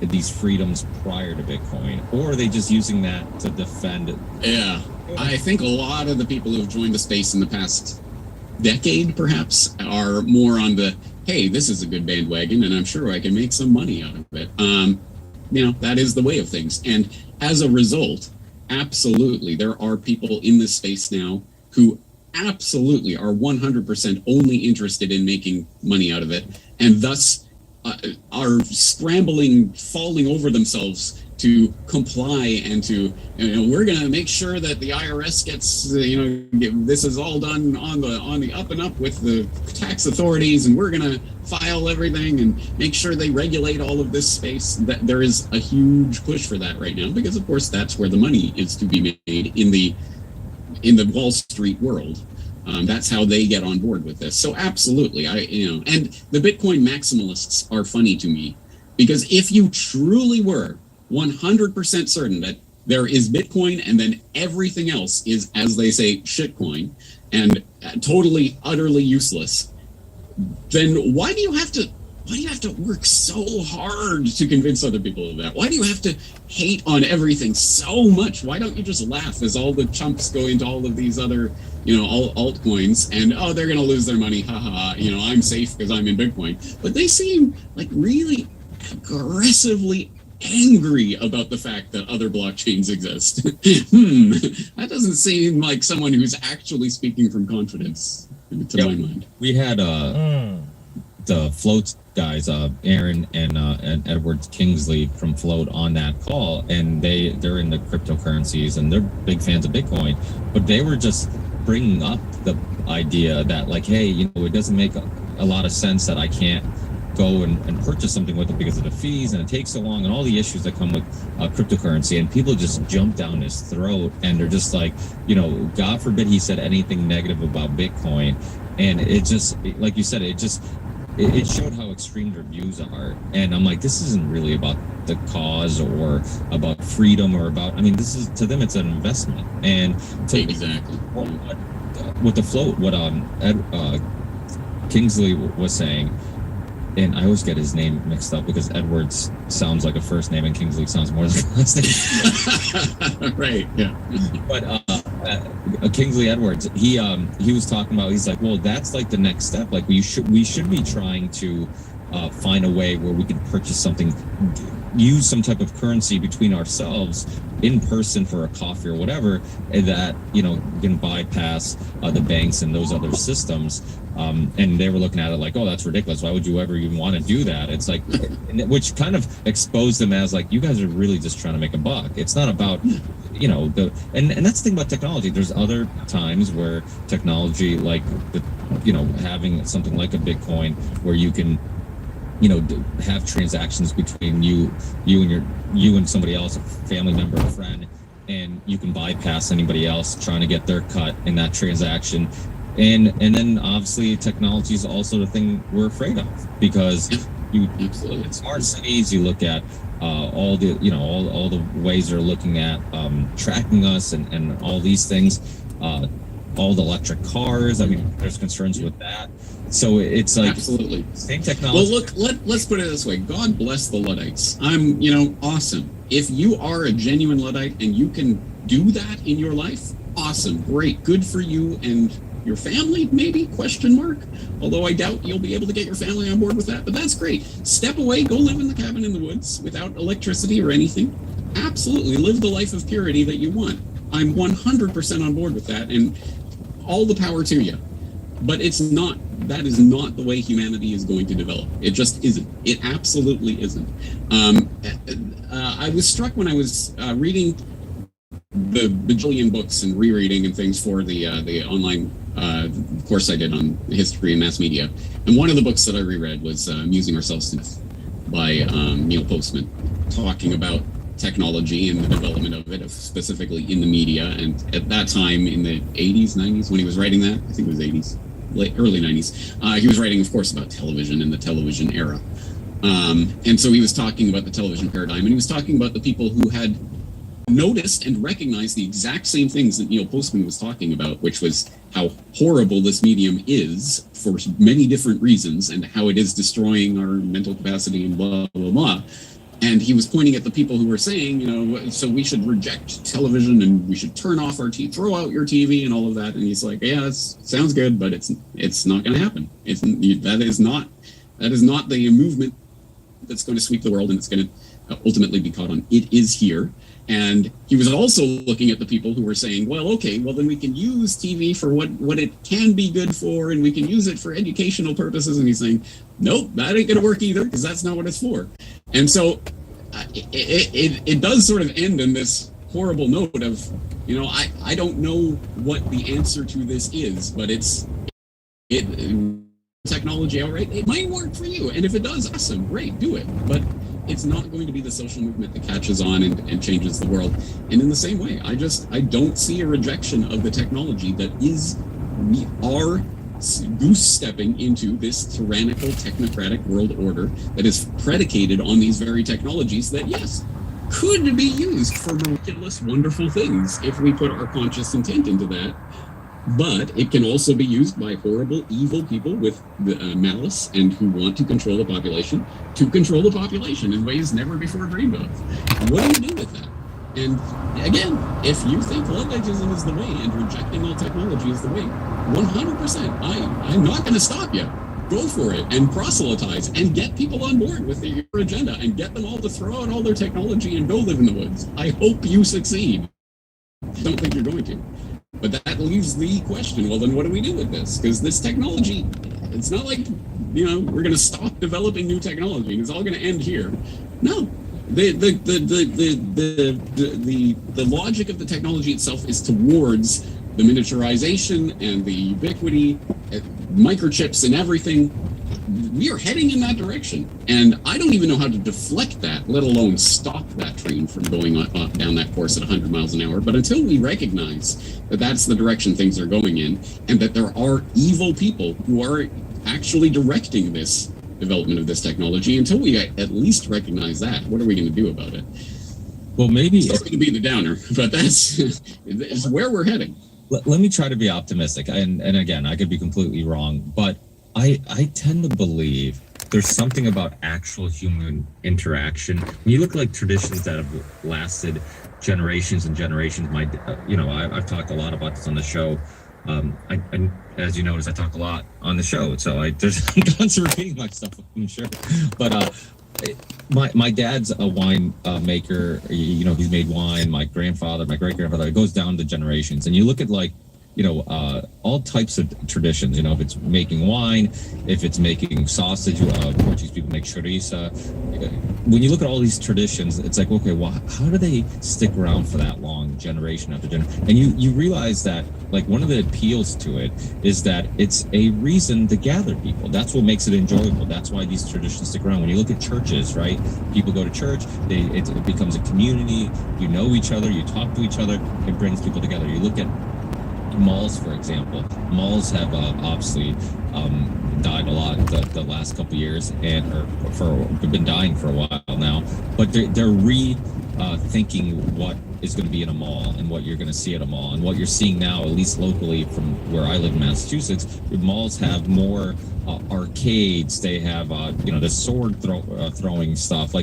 Speaker 5: these freedoms prior to Bitcoin, or are they just using that to defend it?
Speaker 1: Yeah, I think a lot of the people who have joined the space in the past decade perhaps are more on the, hey, this is a good bandwagon and I'm sure I can make some money out of it. That is the way of things. And as a result, absolutely, there are people in this space now who absolutely are 100% only interested in making money out of it, and thus are scrambling, falling over themselves to comply and to, we're going to make sure that the IRS gets, this is all done on the up and up with the tax authorities, and we're going to file everything and make sure they regulate all of this space. That there is a huge push for that right now, because of course that's where the money is to be made in the Wall Street world. That's how they get on board with this. So absolutely, and the Bitcoin maximalists are funny to me, because if you truly were 100% certain that there is Bitcoin and then everything else is, as they say, shitcoin and totally, utterly useless, then why do you have to work so hard to convince other people of that? Why do you have to hate on everything so much? Why don't you just laugh as all the chumps go into all of these other, all altcoins and, they're going to lose their money. Haha, I'm safe because I'm in Bitcoin. But they seem like really aggressively angry about the fact that other blockchains exist. That doesn't seem like someone who's actually speaking from confidence, to my mind.
Speaker 5: We had the Float guys, Aaron and Edward Kingsley from Float on that call, and they're in the cryptocurrencies and they're big fans of Bitcoin, but they were just bringing up the idea that, like, hey, it doesn't make a lot of sense that I can't go and purchase something with it because of the fees, and it takes so long, and all the issues that come with cryptocurrency. And people just jump down his throat, and they're just like, God forbid he said anything negative about Bitcoin. And it just, like you said, it showed how extreme their views are. And I'm like, this isn't really about the cause or about freedom or about, this is, to them, it's an investment. And
Speaker 1: exactly
Speaker 5: with the Float, what Kingsley was saying, and I always get his name mixed up because Edwards sounds like a first name and Kingsley sounds more like a last name.
Speaker 1: Right, yeah.
Speaker 5: But Kingsley Edwards, he was talking about, he's like, well, that's like the next step. Like we should be trying to find a way where we can purchase something, use some type of currency between ourselves in person for a coffee or whatever, and that can bypass the banks and those other systems. And they were looking at it like, oh, that's ridiculous. Why would you ever even want to do that? It's like, which kind of exposed them as like, you guys are really just trying to make a buck. It's not about, and that's the thing about technology. There's other times where technology, like having something like a Bitcoin where you can, have transactions between you and somebody else, a family member, a friend, and you can bypass anybody else trying to get their cut in that transaction. And then obviously technology is also the thing we're afraid of, because in smart cities, you look at all the all the ways they're looking at tracking us and all these things, all the electric cars. There's concerns with that. So it's like
Speaker 1: absolutely
Speaker 5: same technology.
Speaker 1: Well, look, let's put it this way. God bless the Luddites. I'm awesome. If you are a genuine Luddite and you can do that in your life, awesome, great, good for you and your family, maybe, ? Although I doubt you'll be able to get your family on board with that, but that's great. Step away, go live in the cabin in the woods without electricity or anything. Absolutely, live the life of purity that you want. I'm 100% on board with that, and all the power to you. But that is not the way humanity is going to develop. It just isn't. It absolutely isn't. I was struck when I was reading the bajillion books and rereading and things for the online course I did on history and mass media. And one of the books that I reread was Amusing Ourselves to Death by Neil Postman, talking about technology and the development of it, specifically in the media. And at that time, in the 80s, 90s, when he was writing that, I think it was 80s, early 90s, he was writing, of course, about television and the television era. And so he was talking about the television paradigm, and he was talking about the people who had noticed and recognized the exact same things that Neil Postman was talking about, which was how horrible this medium is for many different reasons and how it is destroying our mental capacity and blah, blah, blah. And he was pointing at the people who were saying, so we should reject television and we should turn off our TV, throw out your TV and all of that. And he's like, yeah, it sounds good, but it's not going to happen. That is not the movement that's going to sweep the world and it's going to ultimately be caught on. It is here. And he was also looking at the people who were saying, well, okay, well, then we can use TV for what it can be good for, and we can use it for educational purposes. And he's saying, nope, that ain't going to work either, because that's not what it's for. And so it does sort of end in this horrible note of, I don't know what the answer to this is, but technology outright, it might work for you. And if it does, awesome, great, do it. But it's not going to be the social movement that catches on and changes the world. And in the same way, I don't see a rejection of the technology that we are goose stepping into this tyrannical technocratic world order that is predicated on these very technologies that, yes, could be used for miraculous, wonderful things if we put our conscious intent into that. But it can also be used by horrible, evil people with malice and who want to control the population in ways never before dreamed of. What do you do with that? And again, if you think Ludditism is the way and rejecting all technology is the way, 100%, I'm not going to stop you. Go for it and proselytize and get people on board with your agenda and get them all to throw out all their technology and go live in the woods. I hope you succeed. I don't think you're going to. But that leaves the question, well, then what do we do with this? Because this technology, it's not like, we're going to stop developing new technology and it's all going to end here. No. The logic of the technology itself is towards the miniaturization and the ubiquity, microchips and everything. We are heading in that direction. And I don't even know how to deflect that, let alone stop that train from going down that course at 100 miles an hour. But until we recognize that that's the direction things are going in, and that there are evil people who are actually directing this development of this technology, until we at least recognize that, what are we going to do about it?
Speaker 5: Well, maybe
Speaker 1: it's going to be the downer, but that's where we're heading.
Speaker 5: Let me try to be optimistic. And again, I could be completely wrong, but I tend to believe there's something about actual human interaction. When you look like traditions that have lasted generations and generations, I've talked a lot about this on the show. I as you notice, I talk a lot on the show, so there's tons of repeating my stuff, I'm sure. But my dad's a wine maker. He's made wine. My grandfather, my great grandfather. It goes down the generations, and you look at all types of traditions. If it's making wine, if it's making sausage, Portuguese people make chouriça. When you look at all these traditions, it's like, okay, well, how do they stick around for that long, generation after generation? And you realize that, one of the appeals to it is that it's a reason to gather people. That's what makes it enjoyable. That's why these traditions stick around. When you look at churches, right? People go to church, it becomes a community. You know each other, you talk to each other. It brings people together. You look at malls, for example. Malls have obviously died a lot the last couple of years, have been dying for a while now. But they're rethinking what is going to be in a mall and what you're going to see at a mall, and what you're seeing now, at least locally from where I live in Massachusetts. Malls have more arcades. They have the sword throwing stuff,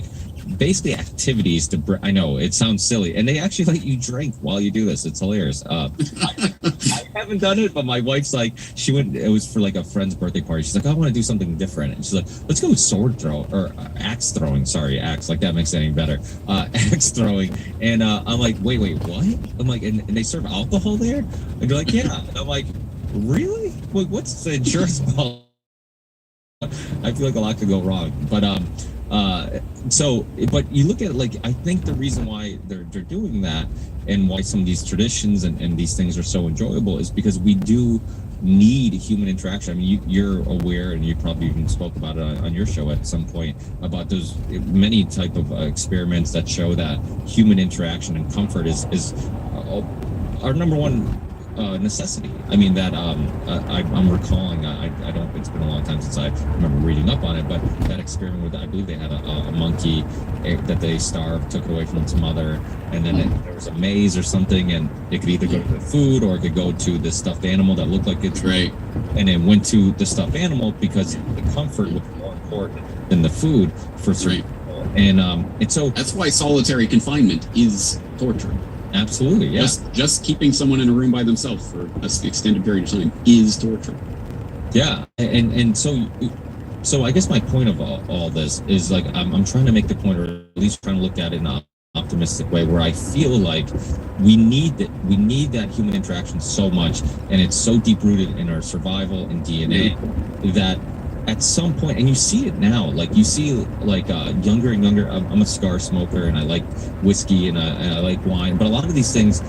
Speaker 5: basically activities I know it sounds silly, and they actually let you drink while you do this. It's hilarious. I haven't done it, but my wife's it was for a friend's birthday party. She's like, I want to do something different, and she's like, let's go with sword throw or axe throwing. Sorry, axe, that makes it any better. Axe throwing. And I'm like, wait, what? I'm like, and they serve alcohol there? And they're like, yeah. And I'm like, really? What's the insurance policy? I feel like a lot could go wrong, but but you look at I think the reason why they're doing that, and why some of these traditions and these things are so enjoyable, is because we do need human interaction. I mean, you're aware, and you probably even spoke about it on your show at some point, about those many type of experiments that show that human interaction and comfort is our number one necessity. I mean, that I'm recalling, I don't, it's been a long time since I remember reading up on it, but that experiment with, I believe they had a monkey that they starved, took it away from its mother, and then there was a maze or something, and it could either go to the food or it could go to the stuffed animal that looked like it's right, and it went to the stuffed animal because the comfort was more important than the food for certain people. And so
Speaker 1: that's why solitary confinement is torture.
Speaker 5: Absolutely, yeah.
Speaker 1: Just keeping someone in a room by themselves for an extended period of time is torture.
Speaker 5: Yeah, and so I guess my point of all this is I'm trying to make the point, or at least trying to look at it in an optimistic way, where I feel like we need that human interaction so much, and it's so deep rooted in our survival and DNA that at some point, and you see it now, like you see like younger and younger. I'm a cigar smoker, and I like whiskey, and I like wine, but a lot of these things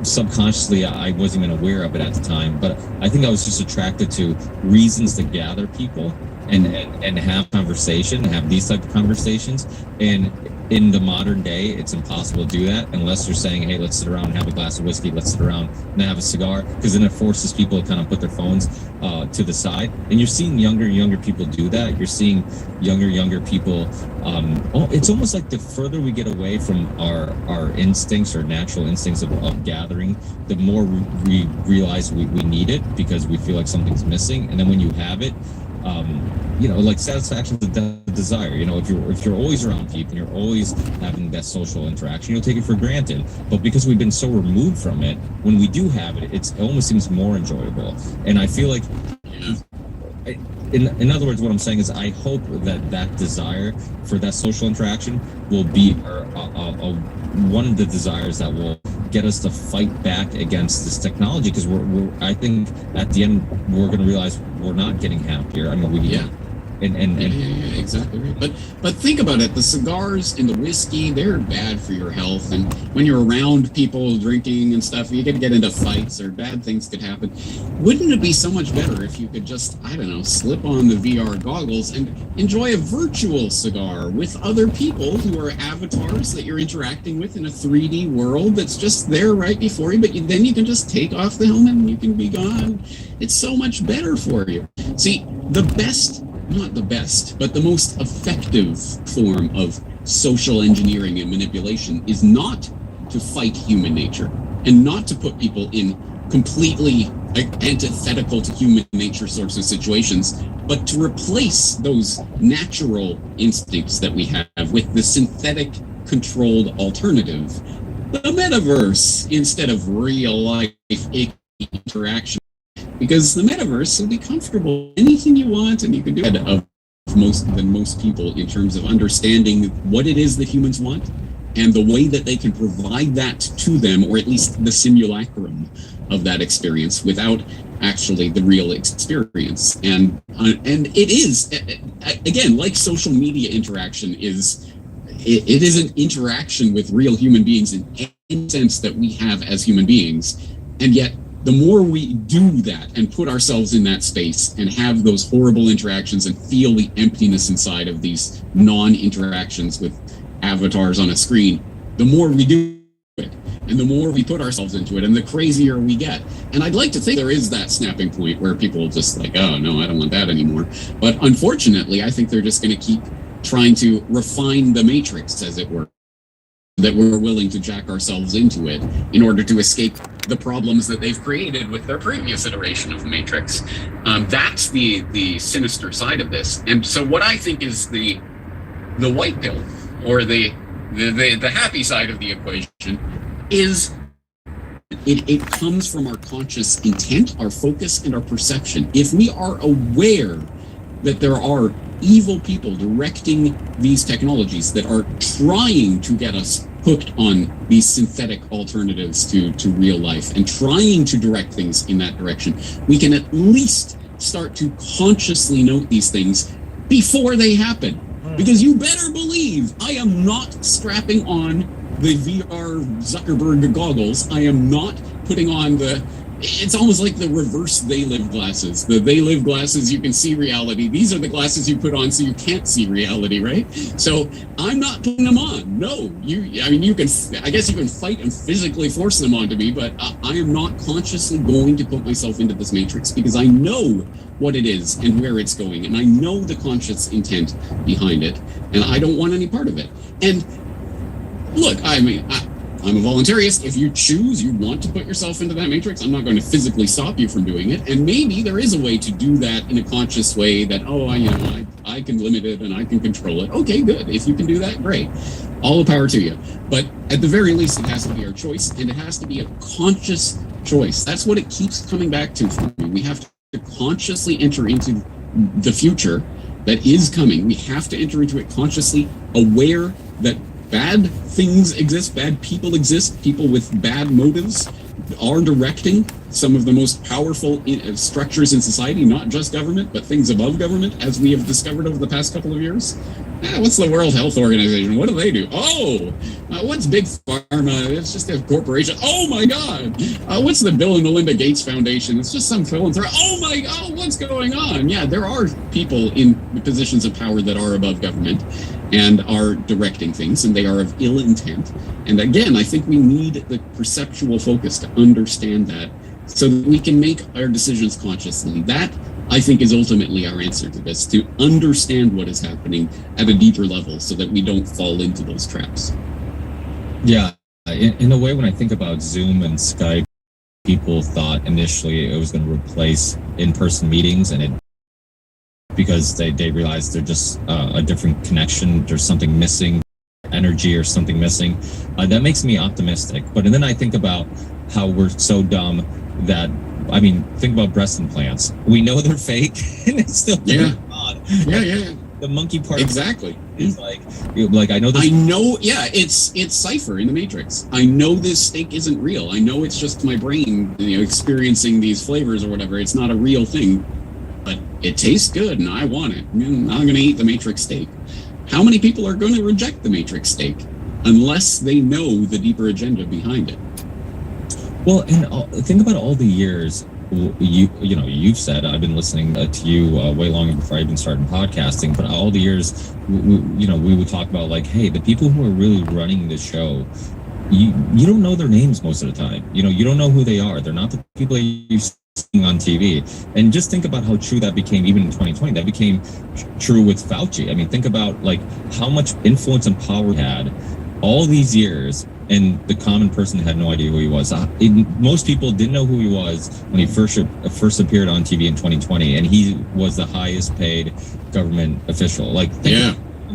Speaker 5: subconsciously I wasn't even aware of it at the time, but I think I was just attracted to reasons to gather people and have conversation, have these type of conversations. And in the modern day, it's impossible to do that unless you're saying, hey, let's sit around and have a glass of whiskey, let's sit around and have a cigar, because then it forces people to kind of put their phones to the side. And you're seeing younger and younger people do that. You're seeing younger people. It's almost like the further we get away from our instincts or natural instincts of gathering, the more we realize we need it because we feel like something's missing. And then when you have it, like satisfaction is a desire. If you're always around people, and you're always having that social interaction, you'll take it for granted. But because we've been so removed from it, when we do have it, it almost seems more enjoyable. And I feel like, in other words, what I'm saying is, I hope that desire for that social interaction will be one of the desires that will get us to fight back against this technology, because I think at the end we're going to realize we're not getting happier. I mean,
Speaker 1: exactly right. But think about it. The cigars and the whiskey, they're bad for your health. And when you're around people drinking and stuff, you could get into fights or bad things could happen. Wouldn't it be so much better if you could just, I don't know, slip on the VR goggles and enjoy a virtual cigar with other people who are avatars that you're interacting with in a 3D world that's just there right before you, but then you can just take off the helmet and you can be gone. It's so much better for you. See, not the best, but the most effective form of social engineering and manipulation is not to fight human nature and not to put people in completely antithetical to human nature sorts of situations, but to replace those natural instincts that we have with the synthetic controlled alternative, the metaverse, instead of real life interaction. Because the metaverse will be comfortable, anything you want, and you can do it of most people in terms of understanding what it is that humans want and the way that they can provide that to them, or at least the simulacrum of that experience, without actually the real experience. And it is, again, like social media interaction is, it is an interaction with real human beings in any sense that we have as human beings, and yet the more we do that and put ourselves in that space and have those horrible interactions and feel the emptiness inside of these non-interactions with avatars on a screen, the more we do it and the more we put ourselves into it and the crazier we get. And I'd like to think there is that snapping point where people just like, oh no, I don't want that anymore. But unfortunately, I think they're just going to keep trying to refine the matrix, as it were, that we're willing to jack ourselves into it in order to escape the problems that they've created with their previous iteration of Matrix. That's the sinister side of this. And so what I think is the white pill, or the happy side of the equation, is it comes from our conscious intent, our focus, and our perception. If we are aware that there are evil people directing these technologies that are trying to get us hooked on these synthetic alternatives to real life and trying to direct things in that direction, we can at least start to consciously note these things before they happen. Because you better believe I am not strapping on the VR Zuckerberg goggles. I am not putting on it's almost like the reverse They Live glasses. The They Live glasses, you can see reality. These are the glasses you put on so you can't see reality, right? So I'm not putting them on. No, I guess you can fight and physically force them onto me, but I am not consciously going to put myself into this matrix because I know what it is and where it's going. And I know the conscious intent behind it. And I don't want any part of it. And look, I'm a voluntarist. If you choose, you want to put yourself into that matrix, I'm not going to physically stop you from doing it. And maybe there is a way to do that in a conscious way that, I can limit it and I can control it. Okay, good. If you can do that, great. All the power to you. But at the very least, it has to be our choice, and it has to be a conscious choice. That's what it keeps coming back to for me. We have to consciously enter into the future that is coming. We have to enter into it consciously, aware that bad things exist, bad people exist, people with bad motives, are directing some of the most powerful structures in society, not just government, but things above government, as we have discovered over the past couple of years. What's the World Health Organization? What do? Oh, what's Big Pharma? It's just a corporation. Oh my God. What's the Bill and Melinda Gates Foundation? It's just some philanthropy. Oh my God, what's going on? Yeah, there are people in positions of power that are above government and are directing things, and they are of ill intent. And again, I think we need the perceptual focus to understand that so that we can make our decisions consciously. That, I think, is ultimately our answer to this, to understand what is happening at a deeper level so that we don't fall into those traps.
Speaker 5: Yeah, in a way, when I think about Zoom and Skype, people thought initially it was going to replace in-person meetings, and it because they realized they're just a different connection. There's something missing, energy or something missing. That makes me optimistic. But then I think about how we're so dumb that, I mean, think about breast implants. We know they're fake, and it's still on.
Speaker 1: Yeah.
Speaker 5: The monkey part
Speaker 1: exactly
Speaker 5: is like I know this.
Speaker 1: I know, yeah, it's Cypher in the Matrix. I know this steak isn't real. I know it's just my brain, experiencing these flavors or whatever. It's not a real thing, but it tastes good, and I want it. I'm going to eat the Matrix steak. How many people are going to reject the Matrix steak unless they know the deeper agenda behind it?
Speaker 5: Well, and think about all the years you've said. I've been listening to you way longer before I even started podcasting. But all the years, we would talk about like, hey, the people who are really running the show, you don't know their names most of the time. You don't know who they are. They're not the people that you seeing on TV. And just think about how true that became even in 2020. That became true with Fauci. I mean, think about like how much influence and power he had all these years, and the common person had no idea who he was. Most people didn't know who he was when he first appeared on TV in 2020, and he was the highest paid government official. Like,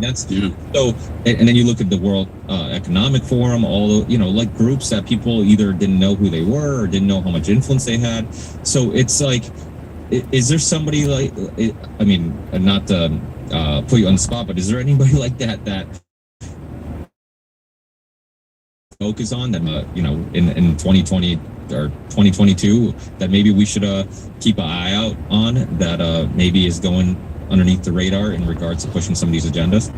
Speaker 5: that's so. And then you look at the World Economic Forum, all like groups that people either didn't know who they were or didn't know how much influence they had. So it's like, is there somebody like? I mean, not to put you on the spot, but is there anybody like that focus on that in 2020 or 2022 that maybe we should keep an eye out on, that maybe is going underneath the radar in regards to pushing some of these agendas?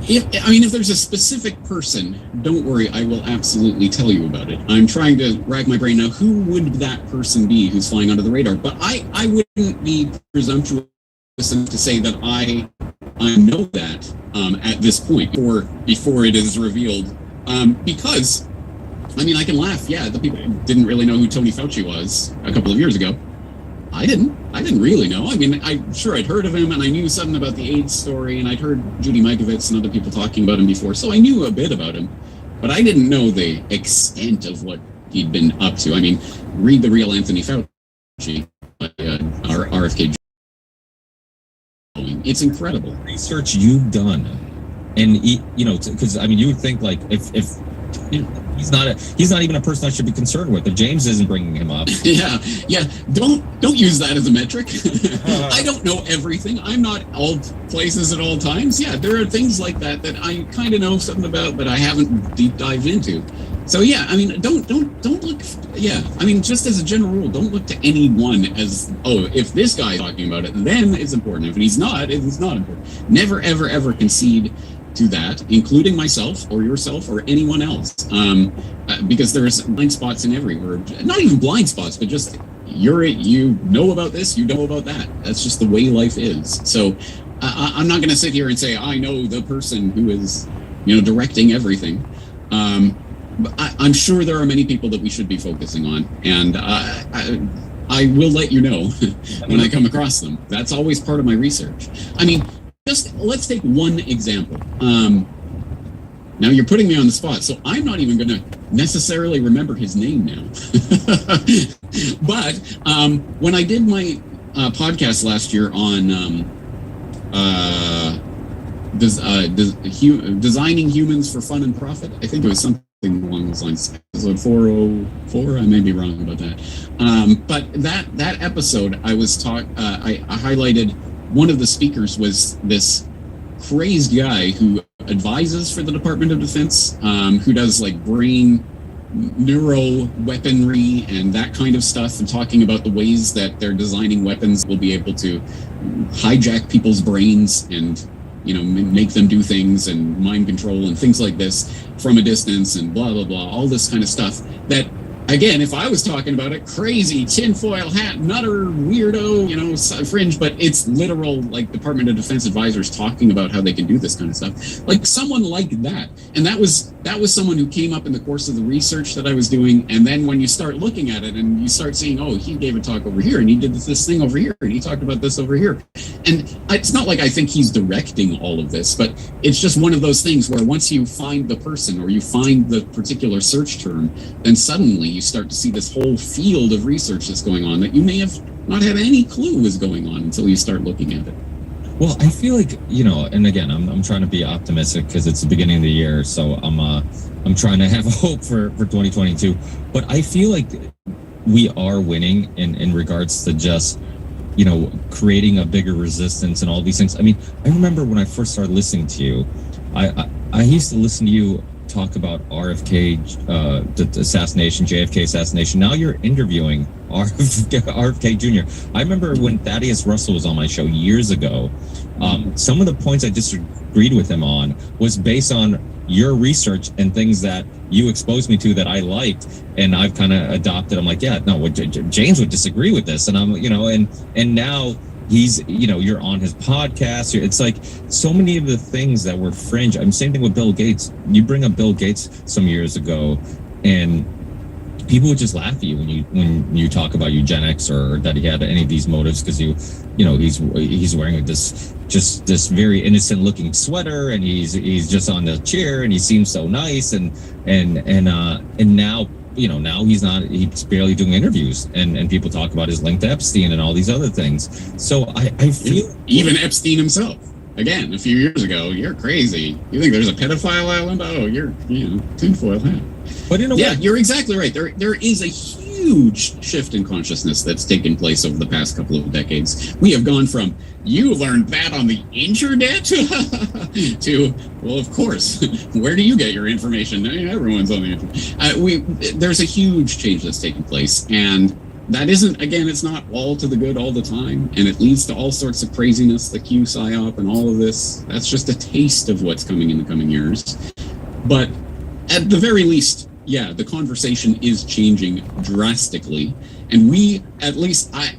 Speaker 1: If there's a specific person, don't worry, I will absolutely tell you about it. I'm trying to rack my brain now, who would that person be who's flying under the radar? But I wouldn't be presumptuous enough to say that I know that at this point or before it is revealed. Because, I can laugh. Yeah, the people didn't really know who Tony Fauci was a couple of years ago. I didn't really know. I'm sure I'd heard of him, and I knew something about the AIDS story, and I'd heard Judy Mikovits and other people talking about him before, so I knew a bit about him. But I didn't know the extent of what he'd been up to. Read The Real Anthony Fauci, our RFK. It's incredible.
Speaker 5: Research you've done. And because you would think like if he's not even a person I should be concerned with. If James isn't bringing him up,
Speaker 1: yeah, don't use that as a metric. I don't know everything. I'm not all places at all times. Yeah, there are things like that I kind of know something about, but I haven't deep dived into. So yeah, don't look. Yeah, just as a general rule, don't look to anyone as, if this guy's talking about it, then it's important. If he's not, it's not important. Never, ever, ever concede to that, including myself or yourself or anyone else, because there's blind spots in everywhere. Not even blind spots, but just you know about this, you know about that. That's just the way life is. So I'm not going to sit here and say I know the person who is directing everything. But I'm sure there are many people that we should be focusing on, and I will let you know when I come across them. That's always part of my research. Just let's take one example. Now you're putting me on the spot, so I'm not even going to necessarily remember his name now. But when I did my podcast last year on designing humans for fun and profit, I think it was something along those lines. Episode 404, I may be wrong about that. But that episode, I highlighted. One of the speakers was this crazed guy who advises for the Department of Defense, who does like brain neuro weaponry and that kind of stuff, and talking about the ways that they're designing weapons will be able to hijack people's brains and, you know, make them do things and mind control and things like this from a distance and blah, blah, blah, all this kind of stuff that, again, if I was talking about it, crazy tinfoil hat, nutter, weirdo, you know, fringe, but it's literal, like, Department of Defense advisors talking about how they can do this kind of stuff. Like someone like that. And that was someone who came up in the course of the research that I was doing. And then when you start looking at it and you start seeing, oh, he gave a talk over here and he did this thing over here and he talked about this over here. And it's not like I think he's directing all of this, but it's just one of those things where once you find the person or you find the particular search term, then suddenly you start to see this whole field of research that's going on that you may have not had any clue was going on until you start looking at it.
Speaker 5: Well, I feel like, you know, and again, I'm trying to be optimistic because it's the beginning of the year, so I'm trying to have hope for 2022. But I feel like we are winning in regards to just, you know, creating a bigger resistance and all these things. I mean, I remember when I first started listening to you, I used to listen to you talk about RFK, the assassination, JFK assassination. Now you're interviewing RFK Jr. I remember when Thaddeus Russell was on my show years ago. Some of the points I disagreed with him on was based on your research and things that you exposed me to that I liked, and I've kind of adopted. I'm like, yeah, no, James would disagree with this, and I'm, you know, and now he's, you know, you're on his podcast. It's like so many of the things that were fringe. I'm same thing with Bill Gates. You bring up Bill Gates some years ago, and people would just laugh at you when you talk about eugenics or that he had any of these motives, because you know he's wearing this very innocent looking sweater, and he's just on the chair and he seems so nice, and now, you know, now he's barely doing interviews, and people talk about his link to Epstein and all these other things. So I feel
Speaker 1: even Epstein himself, again, a few years ago, you're crazy. You think there's a pedophile island? Oh, you're, you know, tinfoil hat.
Speaker 5: But in a
Speaker 1: yeah,
Speaker 5: way,
Speaker 1: you're exactly right. There is a huge shift in consciousness that's taken place over the past couple of decades. We have gone from, you learned that on the internet to, well, of course, where do you get your information? I mean, everyone's on the internet. There's a huge change that's taken place, and that isn't, again, it's not all to the good all the time, and it leads to all sorts of craziness, the Q psyop and all of this. That's just a taste of what's coming in the coming years. But at the very least, yeah, the conversation is changing drastically. And we, at least, I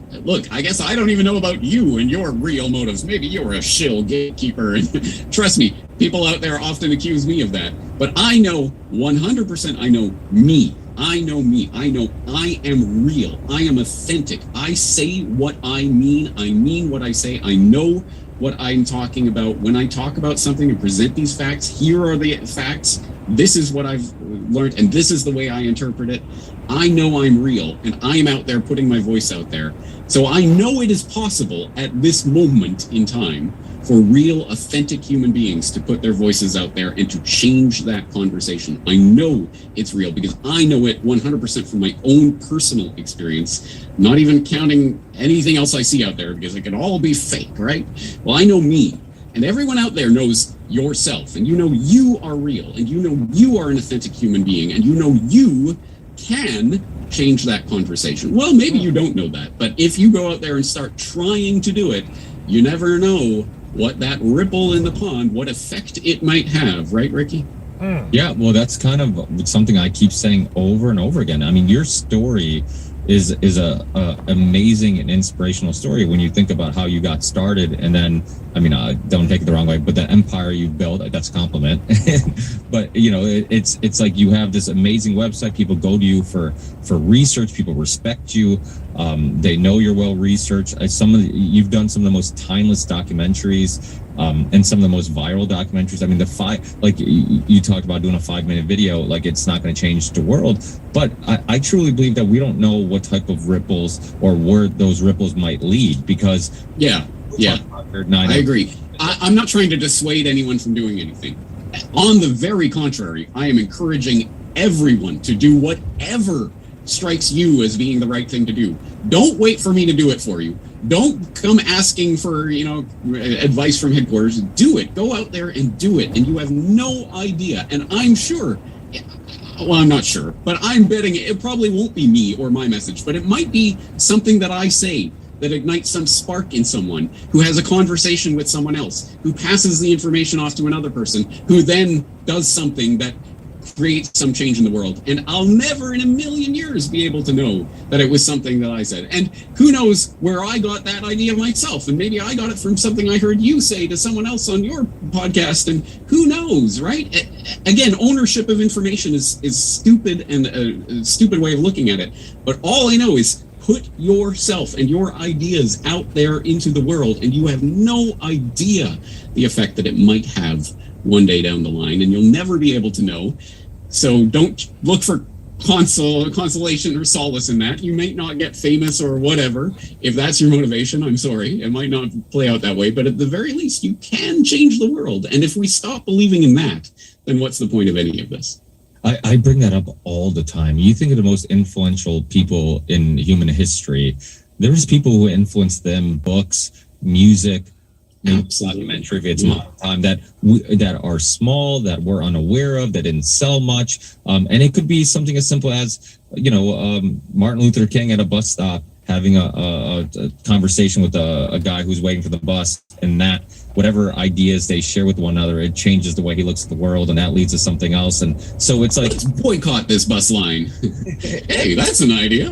Speaker 1: guess I don't even know about you and your real motives. Maybe you're a shill gatekeeper. And trust me, people out there often accuse me of that. But I know 100%, I know me. I know me. I know I am real. I am authentic. I say what I mean what I say. I know what I'm talking about. When I talk about something and present these facts, here are the facts. This is what I've learned, and this is the way I interpret it. I know I'm real, and I'm out there putting my voice out there. So I know it is possible at this moment in time for real, authentic human beings to put their voices out there and to change that conversation. I know it's real because I know it 100% from my own personal experience, not even counting anything else I see out there, because it could all be fake, right? Well, I know me, and everyone out there knows yourself, and you know you are real, and you know you are an authentic human being, and you know you can change that conversation. Well, maybe you don't know that, but if you go out there and start trying to do it, you never know what that ripple in the pond, what effect it might have, right, Ricky?
Speaker 5: Yeah, well, that's kind of something I keep saying over and over again. I mean, your story is a amazing and inspirational story when you think about how you got started, and then, I mean, don't take it the wrong way, but the empire you built, that's a compliment. But you know, it's like you have this amazing website. People go to you for research. People respect you. They know you're well researched. You've done some of the most timeless documentaries, and some of the most viral documentaries. I mean, like you talked about doing a 5-minute video, like it's not going to change the world. But I truly believe that we don't know what type of ripples or where those ripples might lead, because
Speaker 1: yeah, I agree. I'm not trying to dissuade anyone from doing anything. On the very contrary, I am encouraging everyone to do whatever strikes you as being the right thing to do. Don't wait for me to do it for you. Don't come asking for, you know, advice from headquarters. Do it. Go out there and do it. And you have no idea. And I'm sure well, I'm not sure, but I'm betting it probably won't be me or my message, but it might be something that I say that ignites some spark in someone who has a conversation with someone else, who passes the information off to another person, who then does something that create some change in the world. And I'll never in a million years be able to know that it was something that I said. And who knows where I got that idea myself. And maybe I got it from something I heard you say to someone else on your podcast. And who knows, right? Again, ownership of information is stupid and a stupid way of looking at it. But all I know is put yourself and your ideas out there into the world, and you have no idea the effect that it might have one day down the line, and you'll never be able to know. So don't look for consolation or solace in that. You might not get famous or whatever. If that's your motivation, I'm sorry. It might not play out that way, but at the very least, you can change the world. And if we stop believing in that, then what's the point of any of this?
Speaker 5: I bring that up all the time. You think of the most influential people in human history. There's people who influenced them, books, music, documentary, if it's modern time, that are small, that we're unaware of, that didn't sell much. And it could be something as simple as, Martin Luther King at a bus stop having a conversation with a guy who's waiting for the bus, and that whatever ideas they share with one another, it changes the way he looks at the world, and that leads to something else. And so it's like,
Speaker 1: let's boycott this bus line. Hey, that's an idea.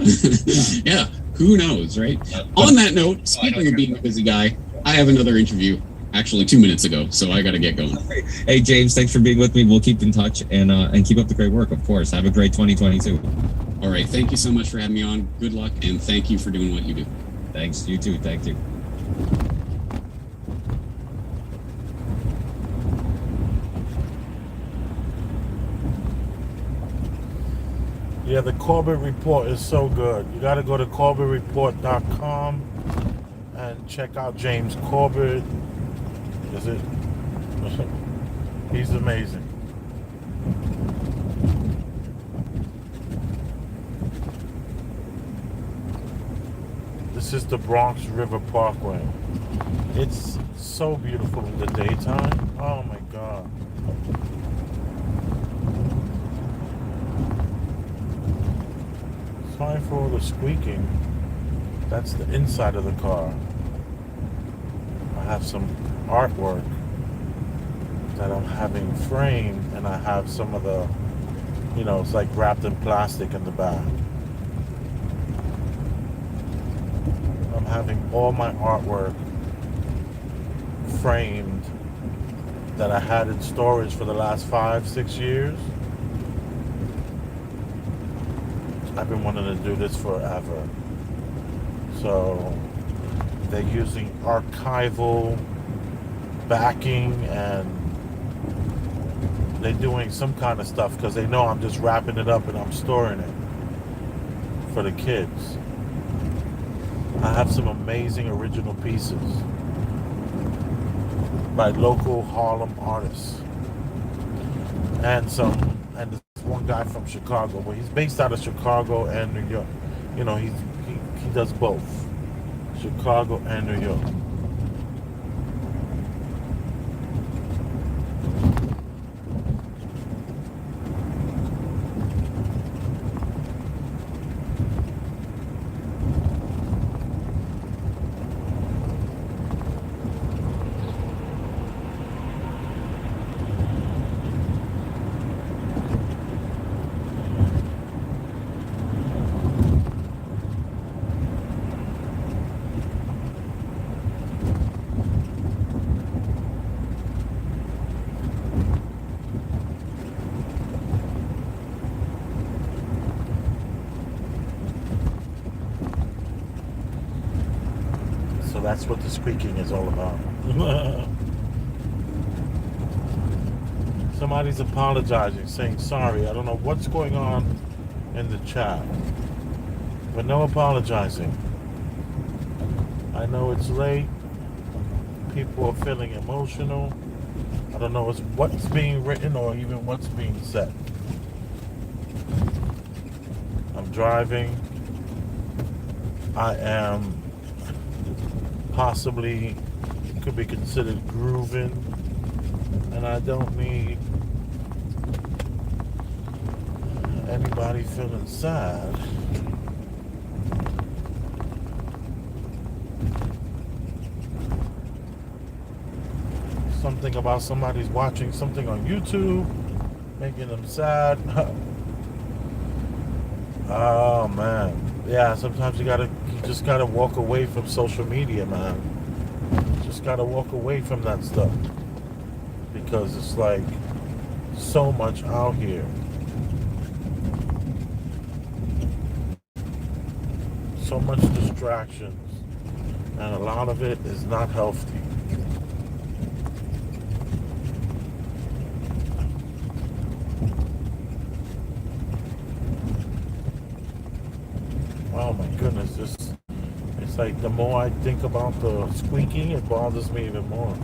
Speaker 1: Yeah, who knows, right? On that note, speaking of being a busy guy, I have another interview actually 2 minutes ago, so I got to get going.
Speaker 5: Hey, James, thanks for being with me. We'll keep in touch and keep up the great work, of course. Have a great 2022.
Speaker 1: All right. Thank you so much for having me on. Good luck, and thank you for doing what you do.
Speaker 5: Thanks. You too. Thank you.
Speaker 3: Yeah, the Corbett Report is so good. You got to go to CorbettReport.com and check out James Corbett. Is it? He's amazing. This is the Bronx River Parkway. It's so beautiful in the daytime. Oh my God. Sorry for all the squeaking. That's the inside of the car. I have some artwork that I'm having framed, and I have some of the, it's like wrapped in plastic in the back. I'm having all my artwork framed that I had in storage for the last 5-6 years. I've been wanting to do this forever. So they're using archival backing, and they're doing some kind of stuff because they know I'm just wrapping it up and I'm storing it for the kids. I have some amazing original pieces by local Harlem artists, and this one guy from Chicago. Well, he's based out of Chicago and New York. He does both, Chicago and New York. So that's what the squeaking is all about. Somebody's apologizing, saying sorry. I don't know what's going on in the chat, but no apologizing. I know it's late. People are feeling emotional. I don't know what's being written or even what's being said. I'm driving. I am possibly could be considered grooving, and I don't need Anybody feeling sad? Something about somebody's watching something on YouTube, making them sad. Oh man, yeah. Sometimes you just gotta walk away from social media, man. You just gotta walk away from that stuff because it's like so much out here. So much distractions, and a lot of it is not healthy. Oh my goodness, it's like the more I think about the squeaking, it bothers me even more.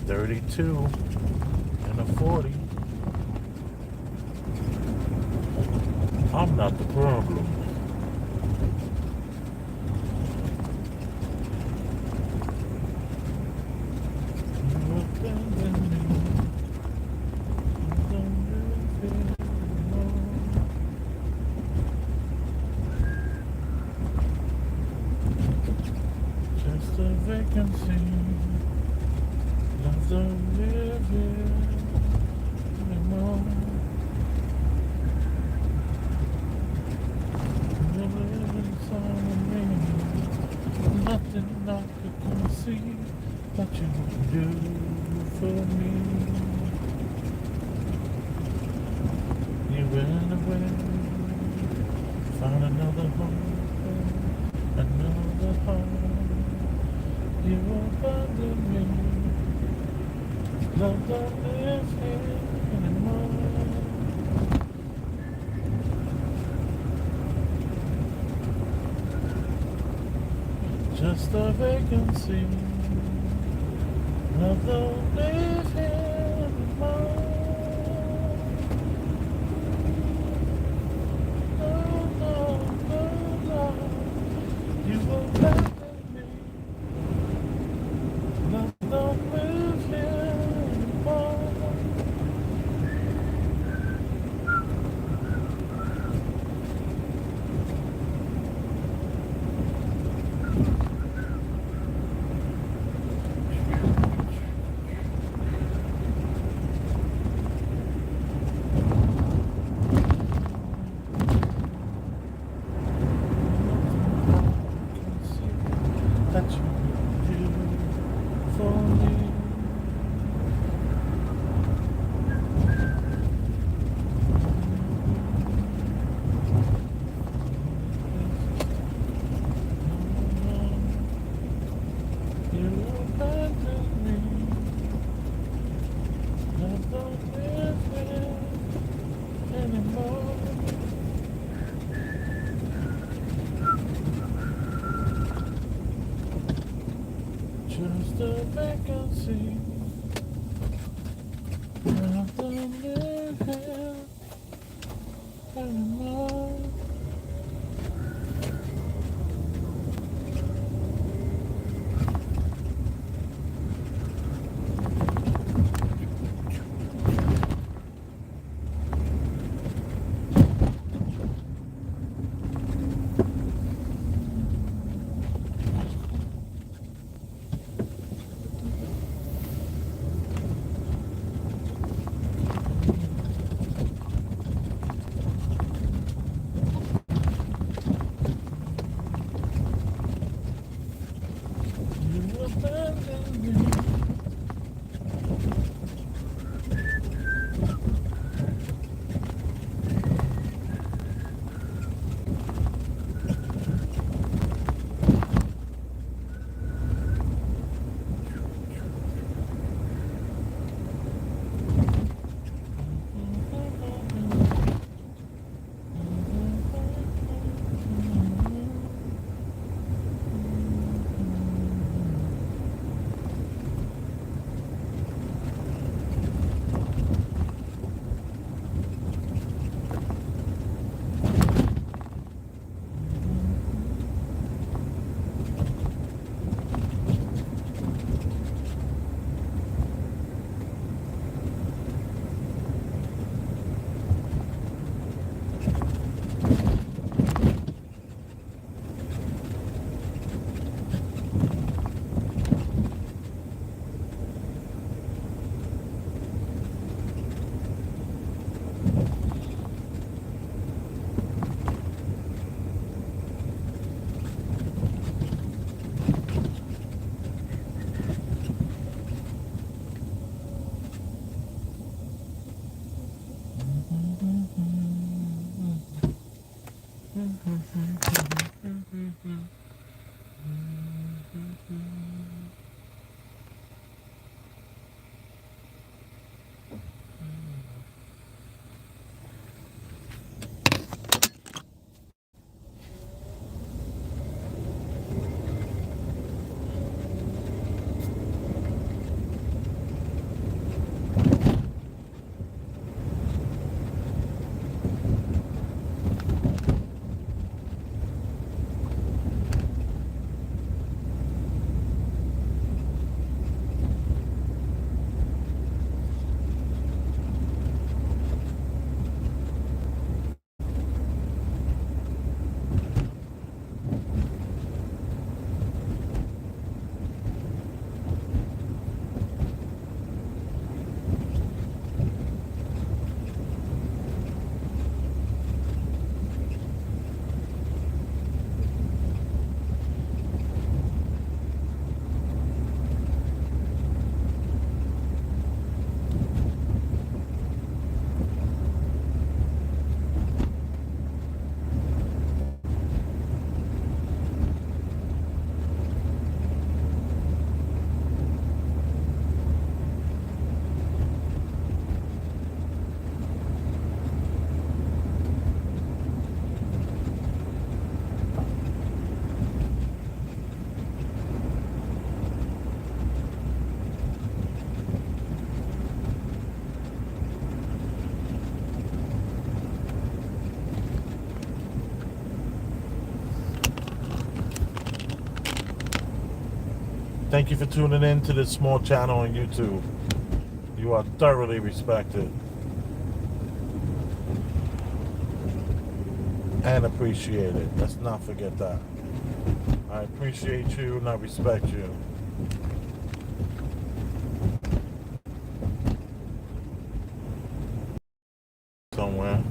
Speaker 3: $32 and a 40. I'm not the problem. Just a vacancy. Love don't live here anymore. You're living inside of me. Nothing I could see that you can do for me. You went away, found another home, another home. You abandoned me. Love don't live here anymore. Just a vacancy. Love don't live here anymore. No, no, no, no. You abandoned me. Love don't live here anymore. That you do for me. You abandoned me. Love don't live here anymore. Just a vacancy. Love don't live here anymore. You abandoned me. Thank you for tuning in to this small channel on YouTube. You are thoroughly respected and appreciated. Let's not forget that. I appreciate you and I respect you. Somewhere.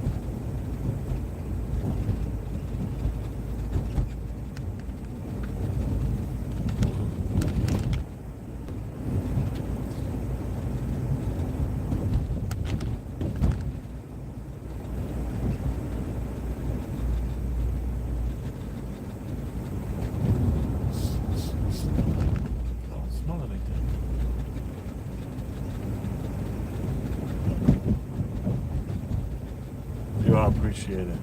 Speaker 3: You are appreciated.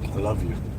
Speaker 3: I love you.